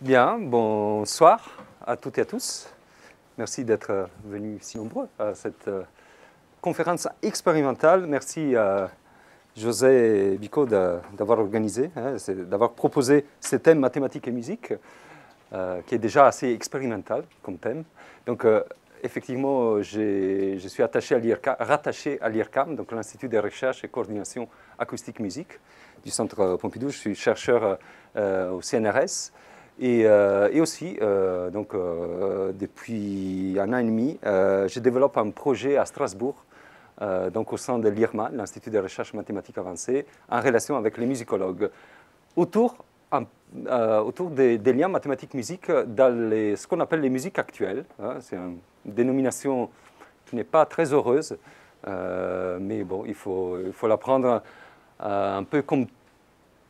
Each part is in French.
Bien, bonsoir à toutes et à tous. Merci d'être venus si nombreux à cette conférence expérimentale. Merci à José Bico d'avoir organisé, d'avoir proposé ce thème mathématiques et musique, qui est déjà assez expérimental comme thème. Donc, effectivement, je suis rattaché à l'IRCAM, donc l'Institut de recherche et coordination acoustique-musique du Centre Pompidou. Je suis chercheur au CNRS. Et aussi, depuis un an et demi, je développe un projet à Strasbourg, donc au sein de l'IRMA, l'Institut de recherche mathématiques avancées, en relation avec les musicologues, autour des liens mathématiques-musique dans ce qu'on appelle les musiques actuelles. C'est une dénomination qui n'est pas très heureuse, mais bon, il faut la prendre un peu comme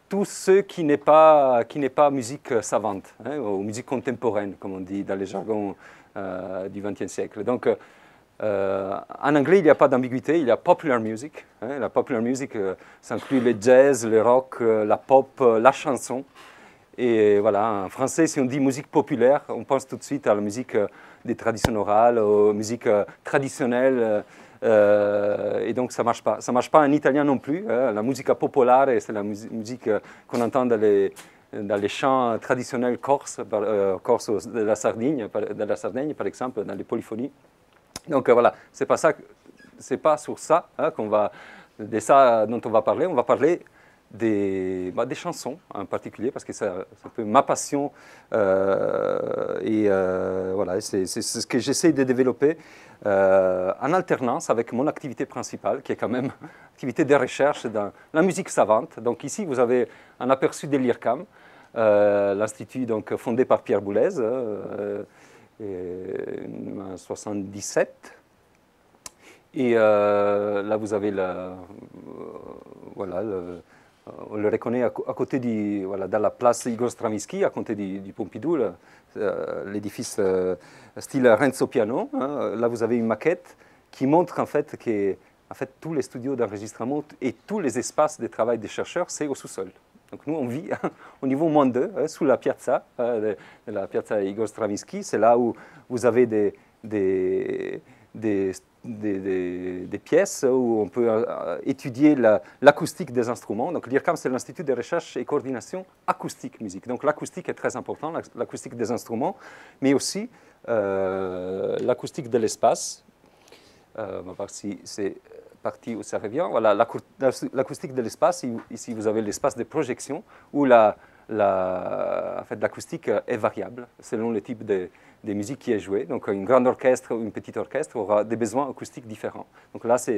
tout ce qui n'est pas musique savante, ou musique contemporaine, comme on dit dans les jargons du XXe siècle. Donc, en anglais, il n'y a pas d'ambiguïté, il y a popular music. La popular music, ça inclut le jazz, le rock, la pop, la chanson. Et voilà, en français, si on dit musique populaire, on pense tout de suite à la musique des traditions orales, aux musiques traditionnelles. Et donc, ça ne marche pas. Ça ne marche pas en italien non plus. La musica popolare, c'est la musique qu'on entend dans les chants traditionnels corses de la Sardaigne, par exemple, dans les polyphonies. Donc, voilà, c'est pas sur ça de ça dont on va parler. On va parler des chansons en particulier, parce que c'est un peu ma passion. Voilà, c'est ce que j'essaie de développer en alternance avec mon activité principale, qui est quand même l'activité de recherche dans la musique savante. Donc ici, vous avez un aperçu de l'IRCAM, l'institut fondé par Pierre Boulez en 1977. Et là, vous avez on le reconnaît à côté dans la place Igor Stravinsky, à côté du Pompidou, l'édifice style Renzo Piano. Là, vous avez une maquette qui montre en fait que tous les studios d'enregistrement et tous les espaces de travail des chercheurs, c'est au sous-sol. Donc nous, on vit au niveau -2, sous la piazza, la piazza Igor Stravinsky. C'est là où vous avez des pièces où on peut étudier l'acoustique des instruments. Donc l'IRCAM, c'est l'Institut de recherche et coordination acoustique-musique. Donc l'acoustique est très important, l'acoustique des instruments, mais aussi l'acoustique de l'espace. On va voir si c'est parti où ça revient. Voilà, l'acoustique de l'espace. Ici, vous avez l'espace de projection où l'acoustique est variable selon le type de musique qui est jouée. Donc, une grande orchestre ou une petite orchestre aura des besoins acoustiques différents. Donc là, ça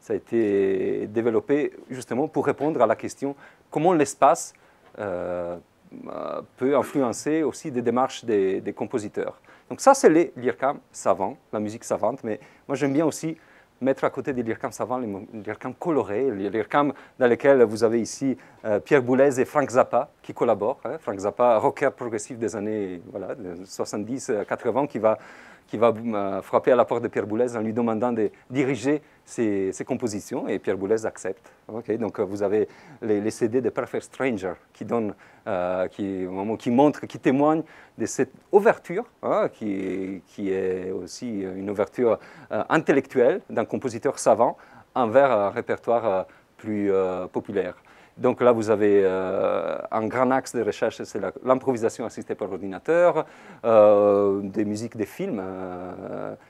a été développé justement pour répondre à la question comment l'espace peut influencer aussi des démarches des compositeurs. Donc ça, c'est l'IRCAM savant, la musique savante, mais moi, j'aime bien aussi mettre à côté des l'IRCAM savants, les l'IRCAM colorés, les l'IRCAM dans lesquels vous avez ici Pierre Boulez et Frank Zappa qui collaborent. Frank Zappa, rocker progressif des années 70-80, qui va frapper à la porte de Pierre Boulez en lui demandant de diriger ses compositions, et Pierre Boulez accepte. Okay, donc vous avez les CD de Perfect Stranger qui montrent, qui témoignent de cette ouverture, qui est aussi une ouverture intellectuelle d'un compositeur savant envers un répertoire plus populaire. Donc là, vous avez un grand axe de recherche, c'est l'improvisation assistée par ordinateur, des musiques des films.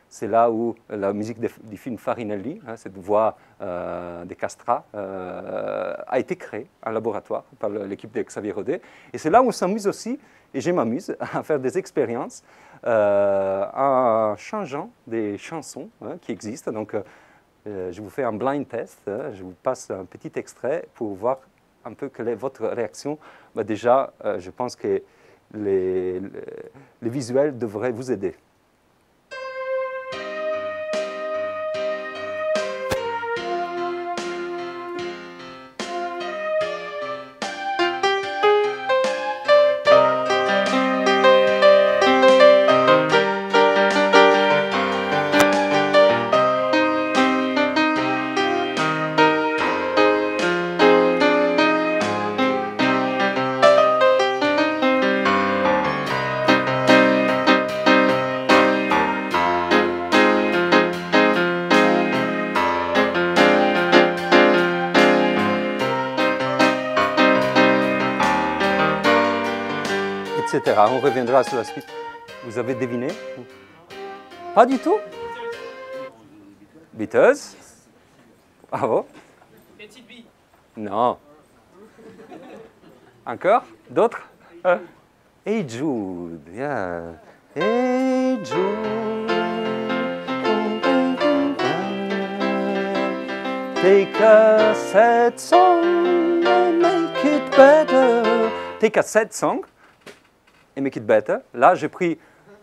C'est là où la musique du film Farinelli, cette voix des castrats, a été créée en laboratoire par l'équipe de Xavier Rodet. Et c'est là où on s'amuse aussi, et je m'amuse, à faire des expériences en changeant des chansons qui existent. Donc, je vous fais un blind test, je vous passe un petit extrait pour voir un peu quelle est votre réaction. Déjà, je pense que les visuels devraient vous aider. etc. On reviendra sur la suite. Vous avez deviné? Pas du tout? Beatles? Bravo. Non. Encore? D'autres? Hey Jude, yeah. Hey Jude, take a sad song and make it better. Take a sad song and make it better. Là, j'ai pris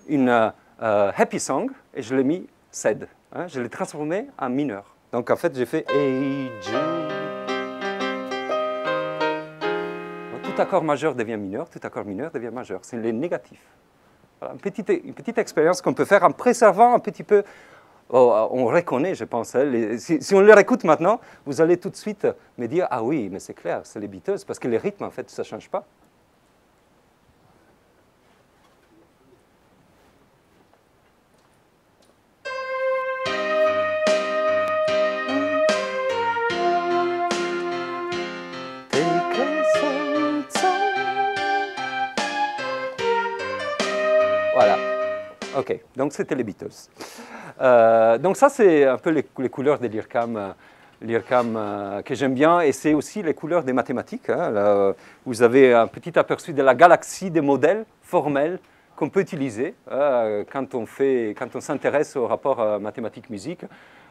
une happy song et je l'ai mis sad. Hein, je l'ai transformé en mineur. Donc en fait, j'ai fait Hey Jude. Tout accord majeur devient mineur, tout accord mineur devient majeur. C'est les négatifs. Voilà, une petite expérience qu'on peut faire en préservant un petit peu. Oh, on reconnaît, je pense. Hein, si on les réécoute maintenant, vous allez tout de suite me dire ah oui, mais c'est clair, c'est les Beatles, parce que les rythmes, en fait, ça ne change pas. Voilà. OK, donc c'était les Beatles. Donc ça, c'est un peu les couleurs de l'IRCAM que j'aime bien, et c'est aussi les couleurs des mathématiques. Hein. Là, vous avez un petit aperçu de la galaxie des modèles formels qu'on peut utiliser quand on s'intéresse au rapport mathématique-musique.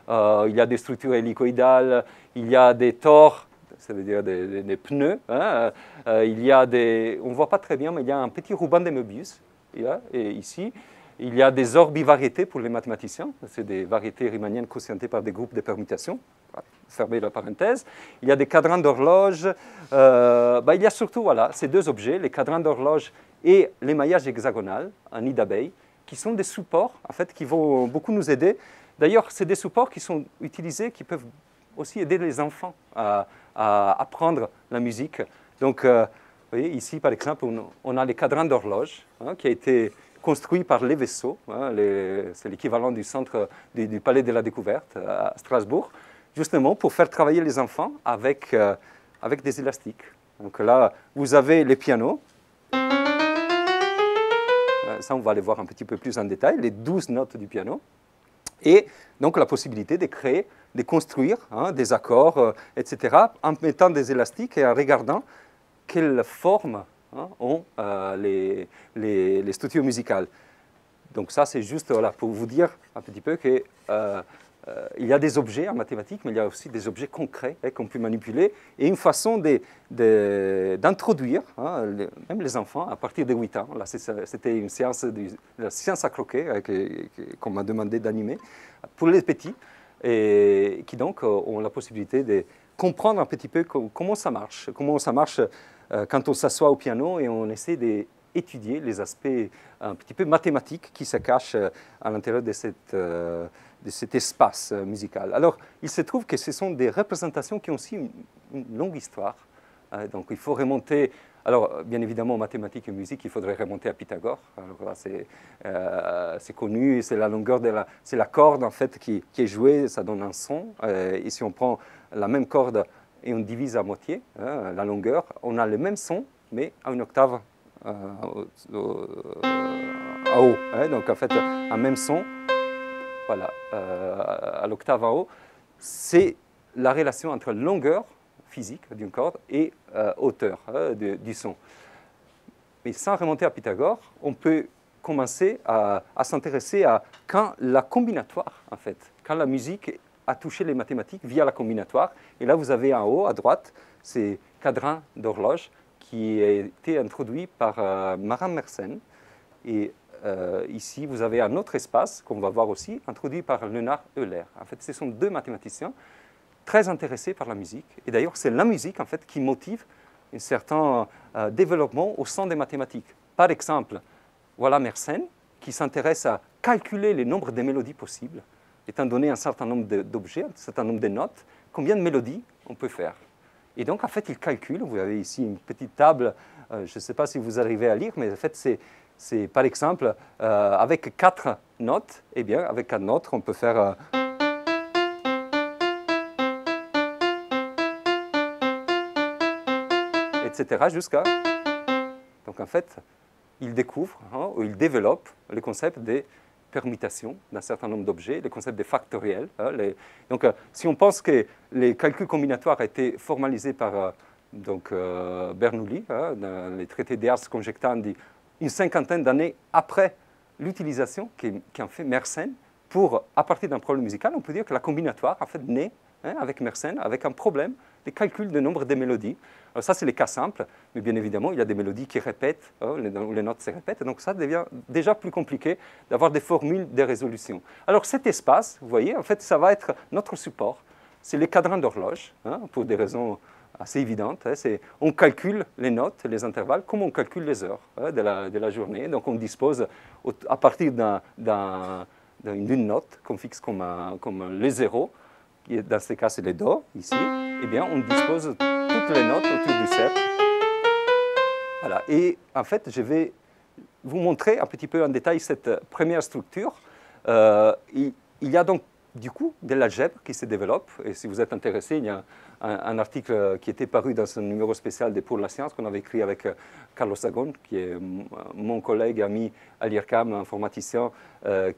Il y a des structures hélicoïdales, il y a des tores, ça veut dire des pneus. Hein. Il y a on ne voit pas très bien, mais il y a un petit ruban de Möbius. Et ici, il y a des orbivariétés pour les mathématiciens. C'est des variétés riemanniennes quotientées par des groupes de permutations. Fermez la parenthèse. Il y a des cadrans d'horloge. Il y a surtout ces deux objets, les cadrans d'horloge et l'émaillage hexagonal, un nid d'abeille, qui sont des supports en fait, qui vont beaucoup nous aider. D'ailleurs, c'est des supports qui sont utilisés, qui peuvent aussi aider les enfants à apprendre la musique. Donc, vous voyez, ici, par exemple, on a les cadrans d'horloge qui a été construit par les vaisseaux. Hein, c'est l'équivalent du centre du Palais de la Découverte à Strasbourg, justement pour faire travailler les enfants avec des élastiques. Donc là, vous avez les pianos. Ça, on va les voir un petit peu plus en détail, les 12 notes du piano. Et donc la possibilité de créer, de construire des accords, etc., en mettant des élastiques et en regardant quelle forme ont les structures musicales. Donc ça, c'est juste pour vous dire un petit peu qu'il y a des objets en mathématiques, mais il y a aussi des objets concrets qu'on peut manipuler. Et une façon d'introduire même les enfants à partir de 8 ans. Là, c'était une séance de la science à croquer qu'on m'a demandé d'animer pour les petits, et qui donc ont la possibilité de comprendre un petit peu comment ça marche quand on s'assoit au piano et on essaie d'étudier les aspects un petit peu mathématiques qui se cachent à l'intérieur de cet espace musical. Alors, il se trouve que ce sont des représentations qui ont aussi une longue histoire. Donc, il faut remonter. Alors, bien évidemment, en mathématiques et musique, il faudrait remonter à Pythagore. Alors là, c'est connu, c'est la longueur c'est la corde en fait qui est jouée, ça donne un son. Et si on prend la même corde et on divise à moitié la longueur, on a le même son, mais à une octave à haut. Donc en fait, un même son, voilà, à l'octave en haut, c'est la relation entre longueur physique d'une corde et hauteur du son. Mais sans remonter à Pythagore, on peut commencer à s'intéresser à quand la combinatoire, en fait, quand la musique a touché les mathématiques via la combinatoire. Et là, vous avez en haut, à droite, ces cadrans d'horloge qui a été introduit par Maren Mersenne. Et ici, vous avez un autre espace qu'on va voir aussi, introduit par Leonhard Euler. En fait, ce sont deux mathématiciens très intéressés par la musique. Et d'ailleurs, c'est la musique, en fait, qui motive un certain développement au sein des mathématiques. Par exemple, voilà Mersenne, qui s'intéresse à calculer le nombre de mélodies possibles, étant donné un certain nombre d'objets, un certain nombre de notes, combien de mélodies on peut faire. Et donc, en fait, il calcule. Vous avez ici une petite table, je ne sais pas si vous arrivez à lire, mais en fait, c'est par exemple, avec 4 notes, eh bien, avec 4 notes, on peut faire... etc. jusqu'à... Donc, en fait, il découvre, ou il développe le concept des permutations d'un certain nombre d'objets, le concept des factoriels. Donc, si on pense que les calculs combinatoires étaient formalisés par Bernoulli, dans les traités d'Ars Conjectandi, une cinquantaine d'années après l'utilisation qu'en fait Mersenne, à partir d'un problème musical, on peut dire que la combinatoire en fait naît avec Mersenne, avec un problème de calcul de nombre de mélodies. Alors ça, c'est les cas simples, mais bien évidemment, il y a des mélodies qui répètent, où les notes se répètent, donc ça devient déjà plus compliqué d'avoir des formules de résolution. Alors cet espace, vous voyez, en fait, ça va être notre support. C'est les cadrans d'horloge, pour des raisons assez évidentes. On calcule les notes, les intervalles, comme on calcule les heures de la journée. Donc on dispose, à partir d'une note qu'on fixe comme les zéros, dans ce cas c'est les Do, ici, eh bien on dispose toutes les notes autour du cercle. Voilà. Et en fait, je vais vous montrer un petit peu en détail cette première structure. Il y a donc du coup de l'algèbre qui se développe, et si vous êtes intéressé, il y a un article qui était paru dans un numéro spécial de Pour la science qu'on avait écrit avec Carlos Sagon, qui est mon collègue, ami à l'IRCAM, informaticien, avec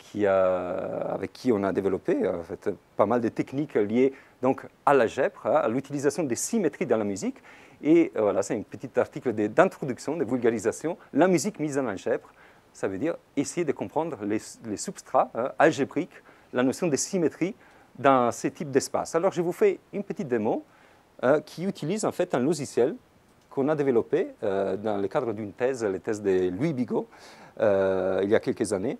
qui on a développé en fait, pas mal de techniques liées donc, à l'algèbre, à l'utilisation des symétries dans la musique. Et voilà, c'est un petit article d'introduction, de vulgarisation. La musique mise en algèbre, ça veut dire essayer de comprendre les substrats algébriques, la notion de symétrie dans ces types d'espace. Alors, je vous fais une petite démo qui utilise en fait un logiciel qu'on a développé dans le cadre d'une thèse, la thèse de Louis Bigot, il y a quelques années.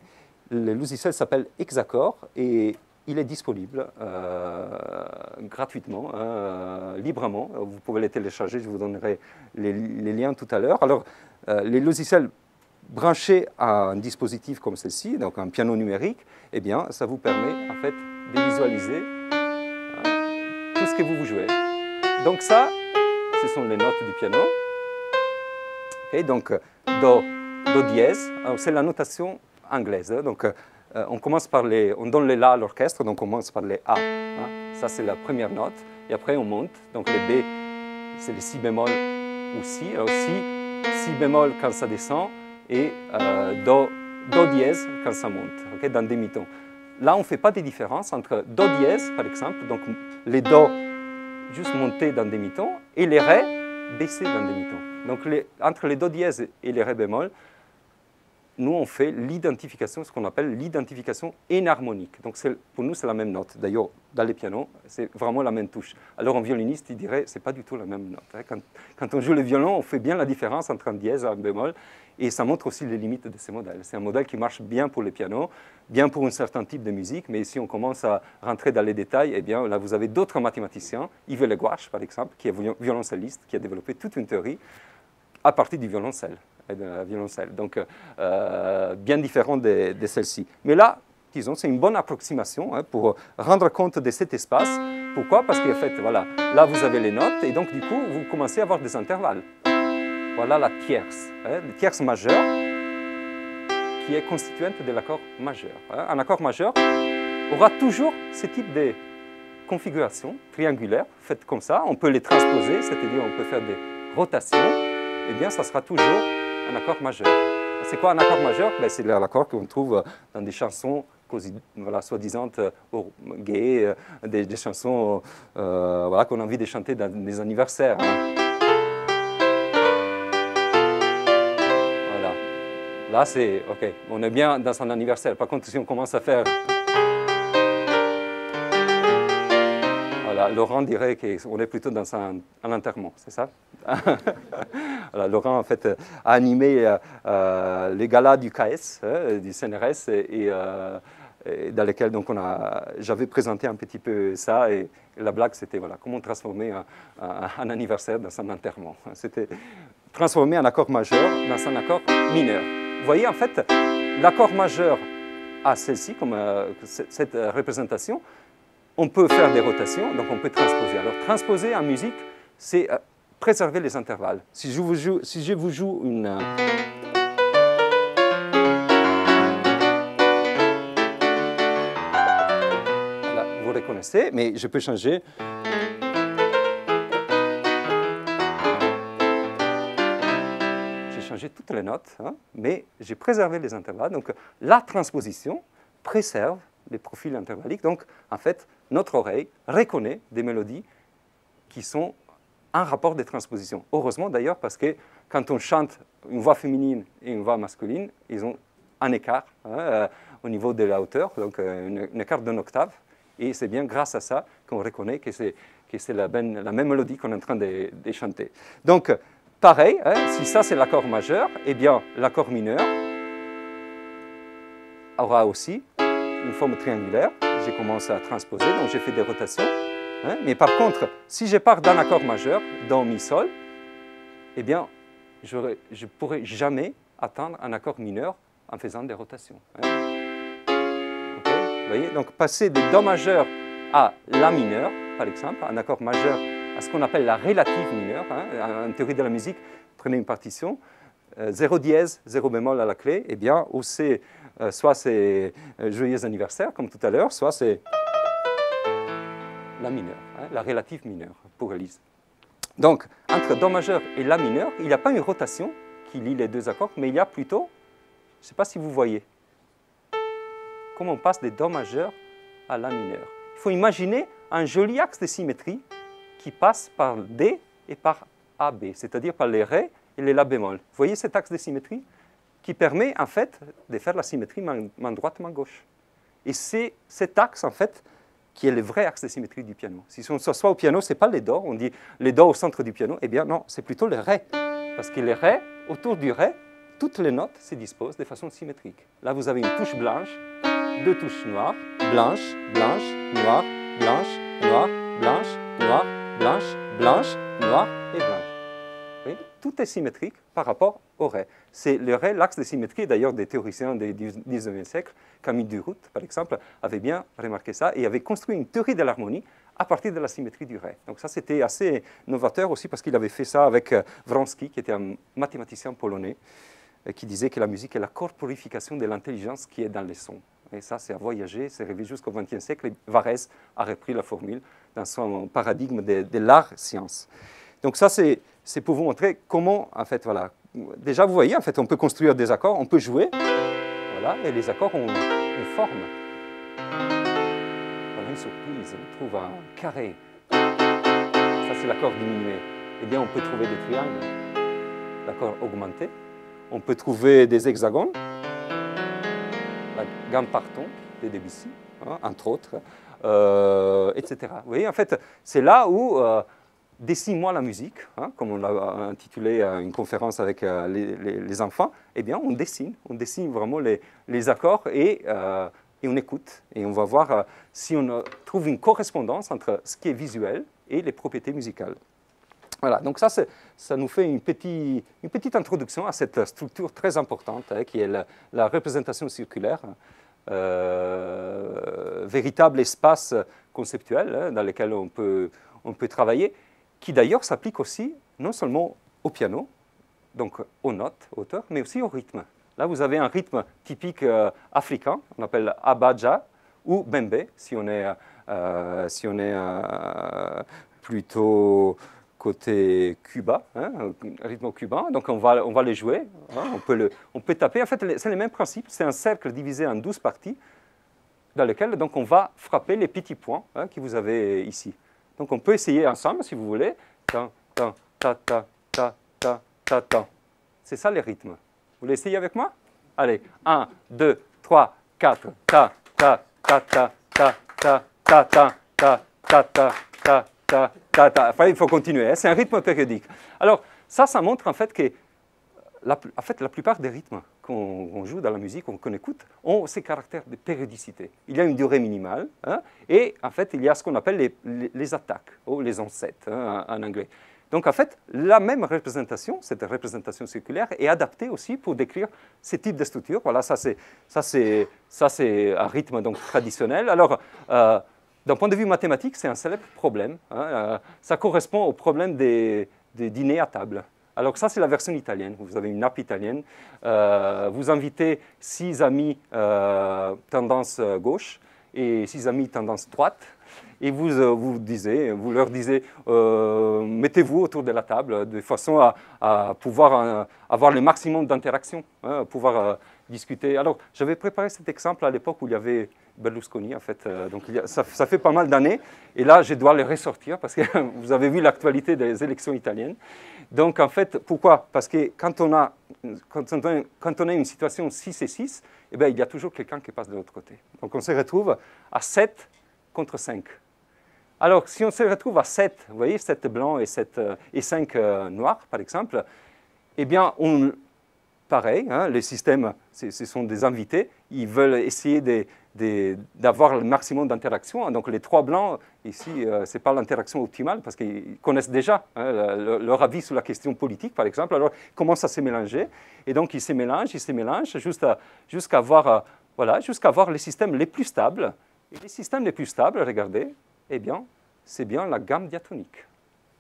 Le logiciel s'appelle Hexacor et il est disponible gratuitement, librement. Vous pouvez le télécharger, je vous donnerai les liens tout à l'heure. Alors, les logiciels branchés à un dispositif comme ceci, donc un piano numérique, eh bien, ça vous permet en fait de visualiser tout ce que vous jouez. Donc ça, ce sont les notes du piano. Okay, donc Do dièse, c'est la notation anglaise. Donc on commence par on donne les La à l'orchestre, donc on commence par les A. Ça c'est la première note, et après on monte. Donc les B, c'est les Si bémol ou Si. Alors Si bémol quand ça descend, et Do dièse quand ça monte, okay, dans demi-ton. Là, on ne fait pas de différence entre Do dièse, par exemple, donc les Do juste montés dans demi-ton, et les Ré baissés dans demi-ton. Donc entre les Do dièse et les Ré bémol, nous, on fait l'identification, ce qu'on appelle l'identification énharmonique. Donc pour nous, c'est la même note. D'ailleurs, dans les pianos, c'est vraiment la même touche. Alors un violoniste, il dirait, ce n'est pas du tout la même note. Quand on joue le violon, on fait bien la différence entre un dièse et un bémol, et ça montre aussi les limites de ces modèles. C'est un modèle qui marche bien pour les pianos, bien pour un certain type de musique, mais si on commence à rentrer dans les détails, eh bien là, vous avez d'autres mathématiciens, Yves Le Gouache, par exemple, qui est violoncelliste, qui a développé toute une théorie à partir du violoncelle. Donc bien différent de celle-ci. Mais là, disons, c'est une bonne approximation pour rendre compte de cet espace. Pourquoi? Parce qu'en fait, voilà, là vous avez les notes et donc du coup, vous commencez à avoir des intervalles. Voilà la tierce, le tierce majeur qui est constituante de l'accord majeur. Un accord majeur aura toujours ce type de configuration triangulaire faite comme ça. On peut les transposer, c'est-à-dire on peut faire des rotations. Eh bien, ça sera toujours un accord majeur. C'est quoi un accord majeur? C'est l'accord qu'on trouve dans des chansons voilà, soi-disant gays, des chansons voilà, qu'on a envie de chanter dans des anniversaires. Voilà. Là, c'est OK. On est bien dans un anniversaire. Par contre, si on commence à faire... Voilà, Laurent dirait qu'on est plutôt dans un enterrement, c'est ça? Voilà, Laurent, en fait, a animé les galas du KS, du CNRS, et dans lesquels j'avais présenté un petit peu ça. Et la blague, c'était voilà, comment transformer un anniversaire dans un enterrement. C'était transformer un accord majeur dans un accord mineur. Vous voyez, en fait, l'accord majeur a celle-ci, comme cette représentation. On peut faire des rotations, donc on peut transposer. Alors, transposer en musique, c'est préserver les intervalles. Si je vous joue une... Là, vous reconnaissez, mais je peux changer. J'ai changé toutes les notes, hein, mais j'ai préservé les intervalles. Donc, la transposition préserve les profils intervalliques. Donc, en fait, notre oreille reconnaît des mélodies qui sont en rapport de transposition. Heureusement d'ailleurs, parce que quand on chante une voix féminine et une voix masculine, ils ont un écart hein, au niveau de la hauteur, donc un écart d'une octave. Et c'est bien grâce à ça qu'on reconnaît que c'est la même mélodie qu'on est en train de chanter. Donc, pareil, hein, si ça c'est l'accord majeur, eh bien l'accord mineur aura aussi une forme triangulaire. J'ai commencé à transposer, donc j'ai fait des rotations. Hein, mais par contre, si je pars d'un accord majeur, do, mi, sol, eh bien, je ne pourrai jamais atteindre un accord mineur en faisant des rotations. Hein. Okay, vous voyez? Donc, passer de do majeur à la mineur, par exemple, un accord majeur à ce qu'on appelle la relative mineure. Hein, en théorie de la musique, prenez une partition, 0 dièse, 0 bémol à la clé, eh bien, ou c'est, soit c'est joyeux anniversaire, comme tout à l'heure, soit c'est la mineure, hein, la relative mineure pour Elise. Donc, entre do majeur et la mineure, il n'y a pas une rotation qui lie les deux accords, mais il y a plutôt, je ne sais pas si vous voyez, comment on passe de do majeur à la mineure. Il faut imaginer un joli axe de symétrie qui passe par D et par AB, c'est-à-dire par les Ré et les La bémol. Vous voyez cet axe de symétrie qui permet en fait de faire la symétrie main droite, main gauche. Et c'est cet axe en fait qui est le vrai axe de symétrie du piano. Si on s'assoit au piano, ce n'est pas les Do, on dit les Do au centre du piano, eh bien non, c'est plutôt les Ré. Parce que les Ré, autour du Ré, toutes les notes se disposent de façon symétrique. Là, vous avez une touche blanche, deux touches noires, blanche, blanche, noire, blanche, noire, blanche, noire, blanche, blanche, noire et blanche. Oui, tout est symétrique par rapport au Ré. C'est le Ré, l'axe de symétrie, d'ailleurs, des théoriciens du XIXe siècle, Camille Durout, par exemple, avait bien remarqué ça et avait construit une théorie de l'harmonie à partir de la symétrie du Ré. Donc ça, c'était assez novateur aussi parce qu'il avait fait ça avec Wronski, qui était un mathématicien polonais, qui disait que la musique est la corporification de l'intelligence qui est dans les sons. Et ça, c'est à voyager, c'est arrivé jusqu'au XXe siècle. Et Varèse a repris la formule dans son paradigme de l'art-science. Donc ça, c'est pour vous montrer comment, en fait, voilà. Déjà, vous voyez, en fait, on peut construire des accords, on peut jouer, voilà, et les accords ont une forme. Voilà une surprise, on trouve un carré. Ça, c'est l'accord diminué. Eh bien, on peut trouver des triangles, l'accord augmenté. On peut trouver des hexagones, la gamme parton de Debussy, hein, entre autres, etc. Vous voyez, en fait, c'est là où dessine-moi la musique, hein, comme on l'a intitulé une conférence avec les enfants, eh bien, on dessine vraiment les accords et on écoute. Et on va voir si on trouve une correspondance entre ce qui est visuel et les propriétés musicales. Voilà, donc ça nous fait une petite introduction à cette structure très importante hein, qui est la représentation circulaire, véritable espace conceptuel hein, dans lequel on peut travailler, qui d'ailleurs s'applique aussi non seulement au piano, donc aux notes, aux hauteurs, mais aussi au rythme. Là, vous avez un rythme typique africain, on appelle abadja ou bembe, si on est plutôt côté Cuba, hein, rythme cubain. Donc on va les jouer, hein, on peut taper. En fait, c'est le même principe, c'est un cercle divisé en 12 parties, dans lequel donc, on va frapper les petits points hein, que vous avez ici. Donc on peut essayer ensemble, si vous voulez. Ta, ta, ta, ta, ta, ta, ta, ta. C'est ça les rythmes. Vous voulez essayer avec moi? Allez, 1, 2, 3, 4. Ta, ta, ta, ta, ta, ta, ta, ta, ta, ta, ta, ta, ta, ta, ta. Enfin, il faut continuer, hein. C'est un rythme périodique. Alors, ça montre en fait que la plupart des rythmes qu'on joue dans la musique, qu'on écoute, ont ces caractères de périodicité. Il y a une durée minimale, hein, et en fait, il y a ce qu'on appelle les attaques, ou les onsets hein, en anglais. Donc, en fait, la même représentation, cette représentation circulaire, est adaptée aussi pour décrire ce type de structure. Voilà, ça c'est un rythme donc, traditionnel. Alors, d'un point de vue mathématique, c'est un célèbre problème. Hein, ça correspond au problème des dîners à table. Alors ça, c'est la version italienne. Vous avez une nappe italienne. Vous invitez 6 amis tendance gauche et 6 amis tendance droite. et vous leur disiez, mettez-vous autour de la table de façon à pouvoir avoir le maximum d'interaction, hein, pouvoir discuter. Alors, j'avais préparé cet exemple à l'époque où il y avait Berlusconi, en fait. Donc, ça fait pas mal d'années. Et là, je dois le ressortir parce que vous avez vu l'actualité des élections italiennes. Donc, en fait, pourquoi? Parce que quand on a une situation 6 et 6, eh bien, il y a toujours quelqu'un qui passe de l'autre côté. Donc, on se retrouve à 7 contre 5. Alors, si on se retrouve à 7, vous voyez, 7 blancs et 5 noirs, par exemple, eh bien, pareil, hein, les systèmes, ce sont des invités, ils veulent essayer d'avoir le maximum d'interaction. Donc les 3 blancs, ici, ce n'est pas l'interaction optimale parce qu'ils connaissent déjà hein, leur avis sur la question politique, par exemple. Alors ils commencent à se mélanger. Et donc ils se mélangent jusqu'à avoir, les systèmes les plus stables. Et les systèmes les plus stables, regardez, eh bien, c'est bien la gamme diatonique.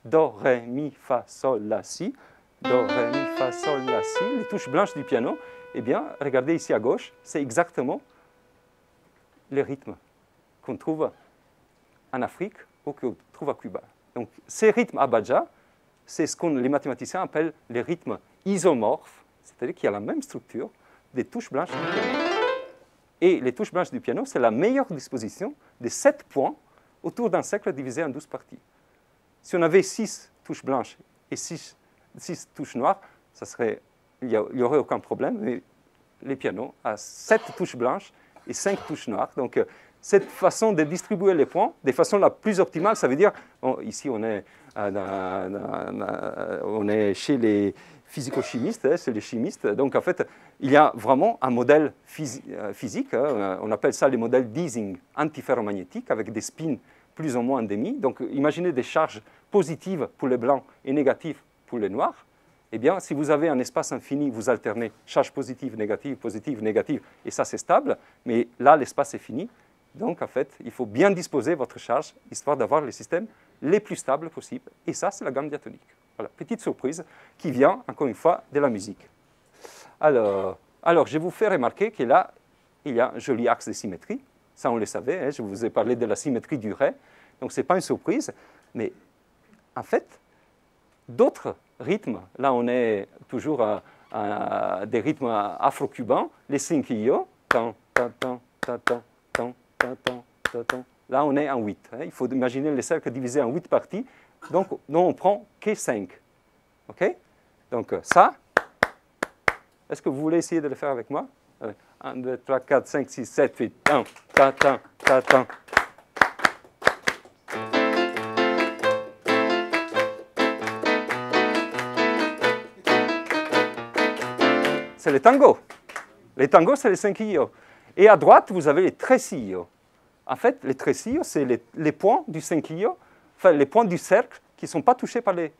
Do, ré, mi, fa, sol, la, si. Do, ré, mi, fa, sol, la, si. Les touches blanches du piano, eh bien, regardez ici à gauche, c'est exactement les rythmes qu'on trouve en Afrique ou qu'on trouve à Cuba. Donc, ces rythmes Abadja, c'est ce que les mathématiciens appellent les rythmes isomorphes, c'est-à-dire qu'il y a la même structure des touches blanches du piano. Et les touches blanches du piano, c'est la meilleure disposition de 7 points autour d'un cercle divisé en 12 parties. Si on avait 6 touches blanches et 6 touches noires, il n'y aurait aucun problème. Mais les pianos ont 7 touches blanches et 5 touches noires. Donc, cette façon de distribuer les points, de façon la plus optimale, ça veut dire, ici on est chez les physico-chimistes, chez les chimistes. Donc, en fait, il y a vraiment un modèle physique, hein, on appelle ça les modèles d'Ising antiferromagnétiques, avec des spins plus ou moins endémiques. Donc, imaginez des charges positives pour les blancs et négatives pour les noirs. Eh bien, si vous avez un espace infini, vous alternez charge positive, négative, et ça, c'est stable. Mais là, l'espace est fini. Donc, en fait, il faut bien disposer votre charge, histoire d'avoir les systèmes les plus stables possibles. Et ça, c'est la gamme diatonique. Voilà, petite surprise qui vient, encore une fois, de la musique. Alors je vous fais remarquer que là, il y a un joli axe de symétrie. Ça, on le savait, hein, je vous ai parlé de la symétrie du Ré. Donc, ce n'est pas une surprise. Mais, en fait, d'autres rythmes, là on est toujours à des rythmes afro-cubains, les cinquillos, là on est en 8. Hein. Il faut imaginer les cercles divisés en 8 parties, donc on prend que 5. OK? Donc ça, est-ce que vous voulez essayer de le faire avec moi? 1, 2, 3, 4, 5, 6, 7, 8, 1, ta, ta, ta, ta. C'est le tango. Les tangos, c'est les cinquillos. Et à droite, vous avez les tresillos. En fait, les tresillos, c'est les points du cinquillo, enfin les points du cercle qui ne sont pas touchés par les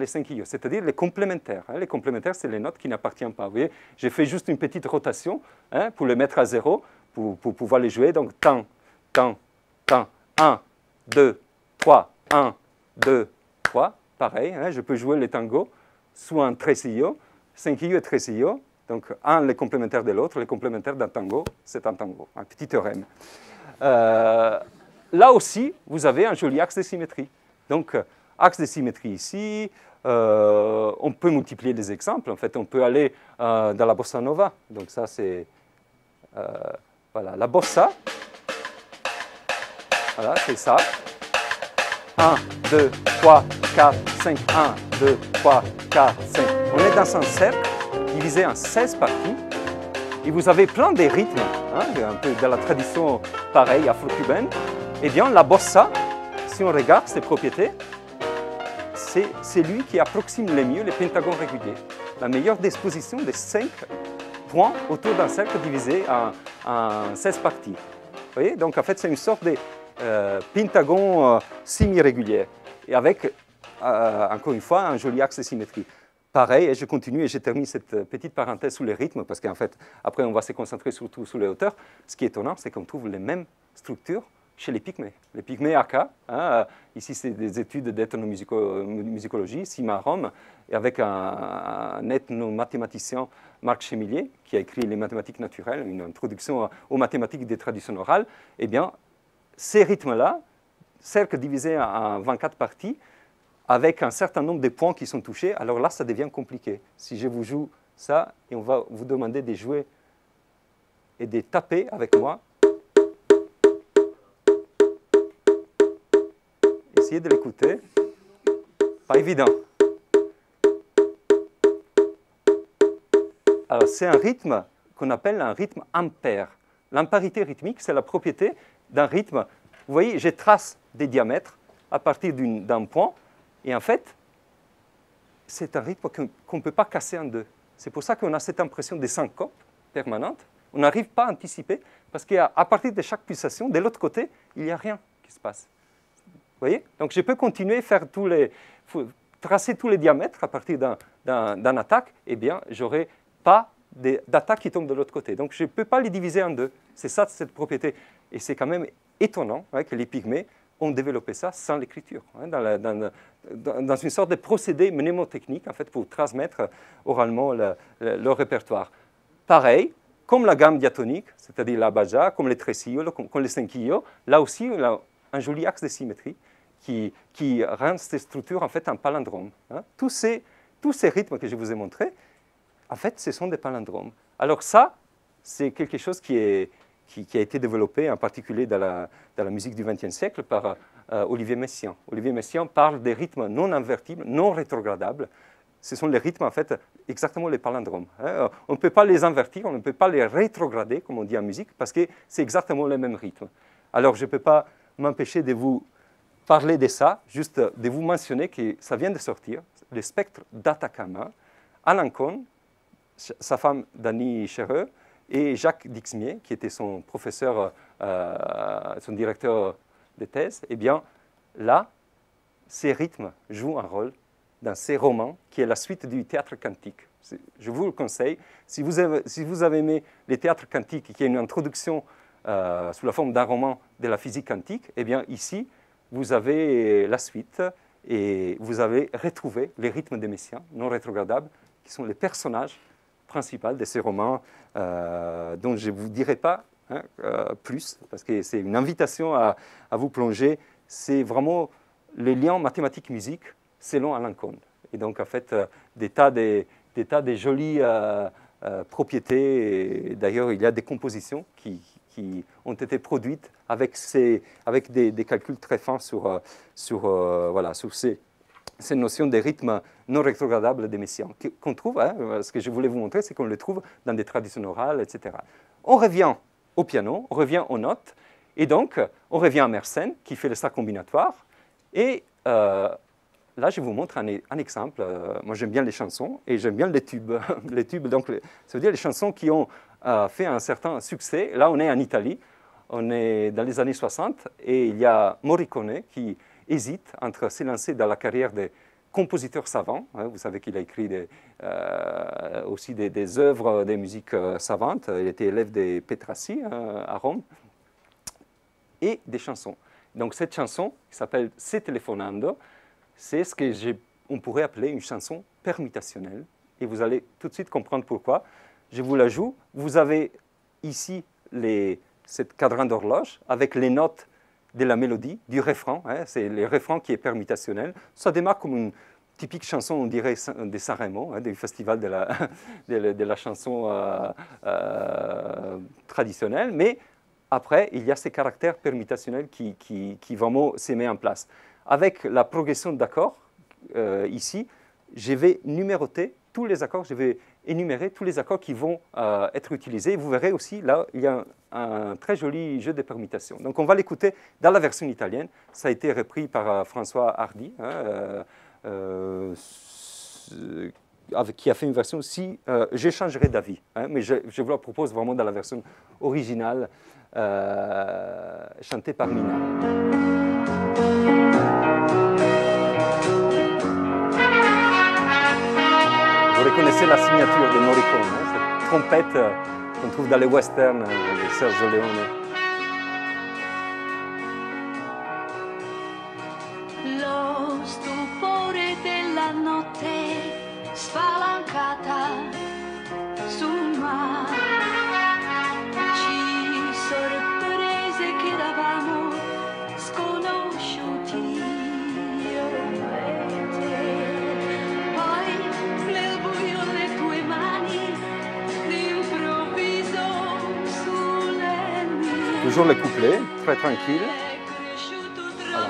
cinquillos, c'est-à-dire les complémentaires. Hein. Les complémentaires, c'est les notes qui n'appartiennent pas. Vous voyez, j'ai fait juste une petite rotation hein, pour les mettre à zéro, pour pouvoir les jouer. Donc, tan, tan, tan, 1, 2, 3, 1, 2, 3. Pareil, hein, je peux jouer les tangos sous un tresillo, cinquillo et tresillo. Donc, un, les complémentaires de l'autre, les complémentaires d'un tango, c'est un tango, un petit théorème. Là aussi, vous avez un joli axe de symétrie. Donc, axe de symétrie ici, on peut multiplier des exemples. En fait, on peut aller dans la bossa nova. Donc, ça, c'est voilà, la bossa. Voilà, c'est ça. 1, 2, 3, 4, 5. 1, 2, 3, 4, 5. On est dans un cercle divisé en 16 parties, et vous avez plein de rythmes, hein, un peu de la tradition pareille afro-cubaine. Eh bien, la bossa, si on regarde ses propriétés, c'est lui qui approxime le mieux les pentagones réguliers. La meilleure disposition des 5 points autour d'un cercle divisé en 16 parties. Vous voyez? Donc, en fait, c'est une sorte de pentagone semi-régulier, et avec, encore une fois, un joli axe de symétrie. Pareil, et je continue et je termine cette petite parenthèse sur les rythmes, parce qu'en fait, après, on va se concentrer surtout sur les hauteurs. Ce qui est étonnant, c'est qu'on trouve les mêmes structures chez les pygmées. Les pygmées Aka, hein, ici, c'est des études d'ethnomusicologie, Sima à Rome, et avec un ethnomathématicien, Marc Chemillier, qui a écrit Les mathématiques naturelles, une introduction aux mathématiques des traditions orales. Eh bien, ces rythmes-là, cercle divisé en 24 parties, avec un certain nombre de points qui sont touchés, alors là, ça devient compliqué. Si je vous joue ça, et on va vous demander de jouer et de taper avec moi, essayez de l'écouter. Pas évident. Alors, c'est un rythme qu'on appelle un rythme impair. L'imparité rythmique, c'est la propriété d'un rythme. Vous voyez, je trace des diamètres à partir d'un point, et en fait, c'est un rythme qu'on ne peut pas casser en deux. C'est pour ça qu'on a cette impression de syncope permanente. On n'arrive pas à anticiper, parce qu'à partir de chaque pulsation, de l'autre côté, il n'y a rien qui se passe. Vous voyez? Donc, je peux continuer à faire tracer tous les diamètres à partir d'un attaque, eh bien, j'aurai pas d'attaque qui tombe de l'autre côté. Donc, je ne peux pas les diviser en deux. C'est ça, cette propriété. Et c'est quand même étonnant que les pygmées ont développé ça sans l'écriture, dans une sorte de procédé mnémotechnique, en fait, pour transmettre oralement leur répertoire. Pareil, comme la gamme diatonique, c'est-à-dire la baja, comme les tresillos, comme les cinquillos, là aussi, on a un joli axe de symétrie qui rend ces structures, en fait, un palindrome. Tous ces rythmes que je vous ai montrés, en fait, ce sont des palindromes. Alors ça, c'est quelque chose qui a été développé en particulier dans la musique du XXe siècle par Olivier Messiaen. Olivier Messiaen parle des rythmes non invertibles, non rétrogradables. Ce sont les rythmes, en fait, exactement les palindromes. On ne peut pas les invertir, on ne peut pas les rétrograder, comme on dit en musique, parce que c'est exactement le même rythme. Alors, je ne peux pas m'empêcher de vous parler de ça, juste de vous mentionner que ça vient de sortir, le spectre d'Atacama, Alan Cohn, sa femme Dany Scherrer et Jacques Dixmier, qui était son professeur, son directeur de thèse, eh bien, là, ces rythmes jouent un rôle dans ces romans, qui est la suite du théâtre cantique. Je vous le conseille. Si vous avez aimé les théâtres cantiques, qui est une introduction sous la forme d'un roman de la physique quantique, eh bien, ici, vous avez la suite et vous avez retrouvé les rythmes des Messiaen, non rétrogradables, qui sont les personnages principaux de ces romans, dont je ne vous dirai pas plus, parce que c'est une invitation à vous plonger. C'est vraiment les liens mathématiques-musique selon Alan Cohn. Et donc, en fait, des tas de jolies propriétés. Ces compositions qui ont été produites avec des calculs très fins sur ces notions de rythme non rétrogradables des Messiaen, qu'on trouve, ce que je voulais vous montrer, c'est qu'on les trouve dans des traditions orales, etc. On revient au piano, on revient aux notes, et donc on revient à Mersenne, qui fait le sac combinatoire, et là, je vous montre un exemple. Moi, j'aime bien les chansons et j'aime bien les tubes. Les tubes, donc, ça veut dire les chansons qui ont fait un certain succès. Là, on est en Italie, on est dans les années 60, et il y a Morricone qui hésite entre se lancer dans la carrière de compositeur savant. Vous savez qu'il a écrit aussi des œuvres de musique savante. Il était élève de Petrassi à Rome, et des chansons. Donc, cette chanson, qui s'appelle Se telefonando, c'est ce qu'on pourrait appeler une chanson permutationnelle. Et vous allez tout de suite comprendre pourquoi. Je vous la joue. Vous avez ici cette cadran d'horloge avec les notes de la mélodie, du refrain. C'est le refrain qui est permutationnel. Ça démarre comme une typique chanson, on dirait, de Saint-Rémy, du festival de la chanson traditionnelle. Mais après, il y a ces caractères permutationnels qui vraiment se mettent en place. Avec la progression d'accords, ici, je vais numéroter tous les accords, je vais énumérer tous les accords qui vont être utilisés. Vous verrez aussi, là, il y a un très joli jeu de permutations. Donc, on va l'écouter dans la version italienne. Ça a été repris par François Hardy, qui a fait une version aussi, je changerai d'avis, mais je vous la propose vraiment dans la version originale, chantée par Mina. Vous reconnaissez la signature de Morricone, cette trompette qu'on trouve dans les westerns de Sergio Leone. Lo stupore della notte spalancata sul mare ci sorprese che eravamo sconosciuti. Toujours le couplet, très tranquille. Voilà.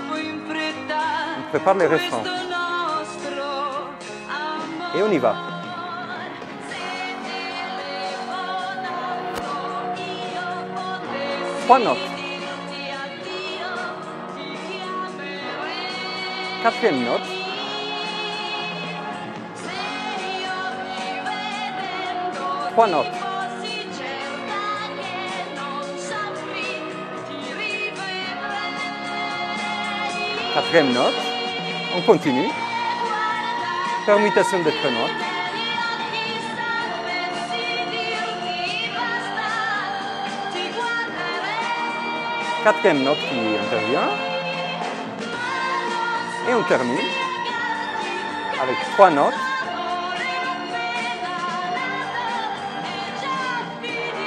On prépare les refrains. Et on y va. Trois notes. Quatrième note. Trois notes. Quatrième note. On continue. Permutation de trois notes. Quatrième note qui intervient. Et on termine avec trois notes.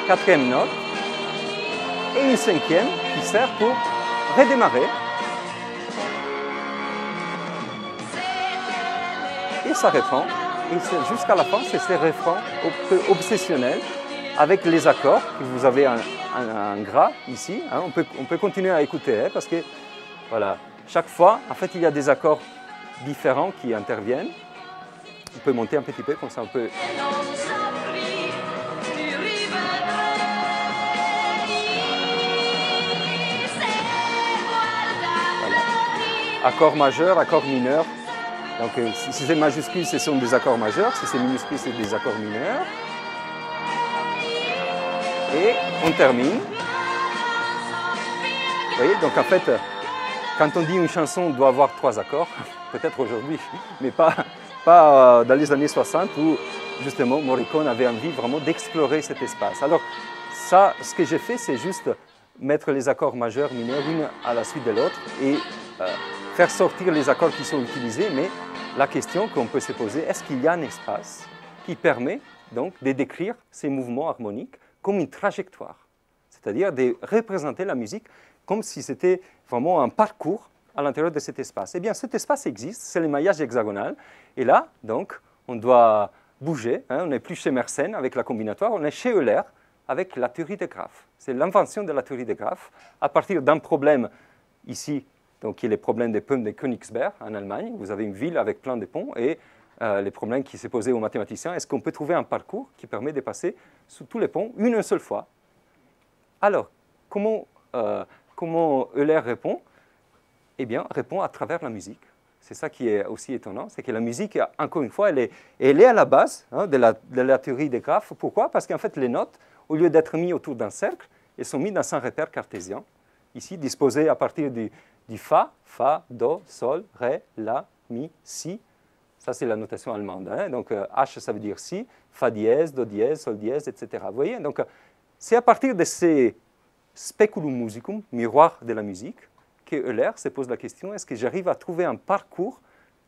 Quatrième note. Et une cinquième qui sert pour redémarrer. Et ça reprend. Et jusqu'à la fin, c'est ces refrains obsessionnels avec les accords. Vous avez un gras ici. Hein, on peut continuer à écouter hein, parce que voilà, chaque fois, en fait, il y a des accords différents qui interviennent. On peut monter un petit peu comme ça, on peut. Voilà. Accord majeur, accord mineur. Donc, si c'est majuscule, ce sont des accords majeurs. Si c'est minuscule, c'est des accords mineurs. Et on termine. Vous voyez, donc en fait, quand on dit une chanson doit avoir trois accords, peut-être aujourd'hui, mais pas dans les années 60 où justement Morricone avait envie vraiment d'explorer cet espace. Alors, ça, ce que j'ai fait, c'est juste mettre les accords majeurs, mineurs, l'une à la suite de l'autre et faire sortir les accords qui sont utilisés, mais la question qu'on peut se poser, est-ce qu'il y a un espace qui permet donc de décrire ces mouvements harmoniques comme une trajectoire, c'est-à-dire de représenter la musique comme si c'était vraiment un parcours à l'intérieur de cet espace. Eh bien, cet espace existe, c'est le maillage hexagonal, et là, donc, on doit bouger, hein, on n'est plus chez Mersenne avec la combinatoire, on est chez Euler avec la théorie des graphes. C'est l'invention de la théorie des graphes à partir d'un problème ici, donc qui est le problème des ponts de Königsberg en Allemagne. Vous avez une ville avec plein de ponts et les problèmes qui s'est posé aux mathématiciens, est-ce qu'on peut trouver un parcours qui permet de passer sous tous les ponts une seule fois? Alors, comment Euler répond? Eh bien, répond à travers la musique. C'est ça qui est aussi étonnant, c'est que la musique, encore une fois, elle est à la base hein, de la théorie des graphes. Pourquoi? Parce qu'en fait, les notes, au lieu d'être mises autour d'un cercle, elles sont mises dans un repère cartésien, ici disposé à partir du Fa, Fa, Do, Sol, Ré, La, Mi, Si. Ça, c'est la notation allemande. Hein? Donc, H, ça veut dire Si, Fa dièse, Do dièse, Sol dièse, etc. Vous voyez? Donc, c'est à partir de ces speculum musicum, miroir de la musique, que Euler se pose la question, est-ce que j'arrive à trouver un parcours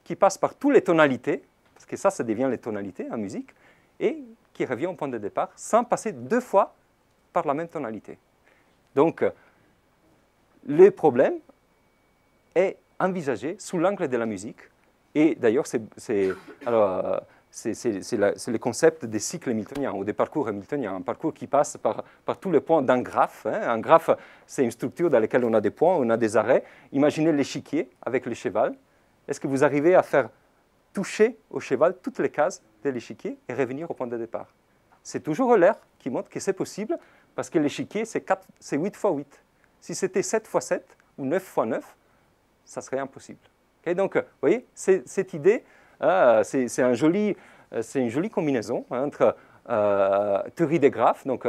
qui passe par toutes les tonalités, parce que ça devient les tonalités en musique, et qui revient au point de départ, sans passer deux fois par la même tonalité. Donc, le problème est envisagé sous l'angle de la musique, et d'ailleurs, c'est le concept des cycles hamiltoniens ou des parcours hamiltoniens, un parcours qui passe par tous les points d'un graphe. Hein. Un graphe, c'est une structure dans laquelle on a des points, on a des arrêts. Imaginez l'échiquier avec le cheval. Est-ce que vous arrivez à faire toucher au cheval toutes les cases de l'échiquier et revenir au point de départ? C'est toujours Euler qui montre que c'est possible parce que l'échiquier, c'est 8 x 8. Si c'était 7 x 7 ou 9 x 9, ça serait impossible. Okay, donc, vous voyez, cette idée, c'est une jolie combinaison entre théorie des graphes, donc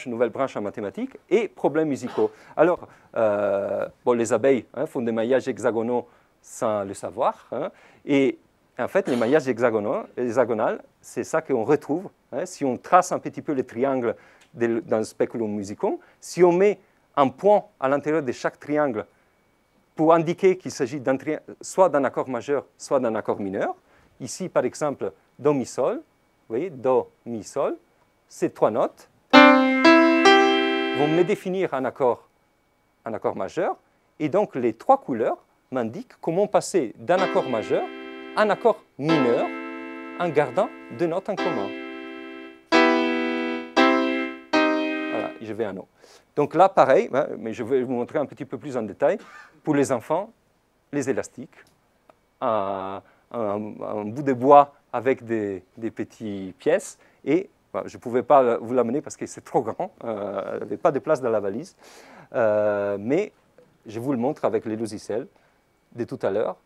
nouvelle branche en mathématiques, et problèmes musicaux. Alors, les abeilles font des maillages hexagonaux sans le savoir, hein, et en fait, les maillages hexagonaux, c'est ça qu'on retrouve. Hein, si on trace un petit peu les triangles dans le speculum musicum, si on met un point à l'intérieur de chaque triangle pour indiquer qu'il s'agit soit d'un accord majeur, soit d'un accord mineur. Ici, par exemple, Do, Mi, Sol. Vous voyez, Do, Mi, Sol. Ces trois notes vont me définir un accord majeur. Et donc, les trois couleurs m'indiquent comment passer d'un accord majeur à un accord mineur en gardant deux notes en commun. Voilà. je vais en haut. Donc là, pareil, hein, mais je vais vous montrer un petit peu plus en détail. Pour les enfants, les élastiques, un bout de bois avec des petites pièces. Et je ne pouvais pas vous l'amener parce que c'est trop grand, il n'y avait pas de place dans la valise. Mais je vous le montre avec les logiciels de tout à l'heure.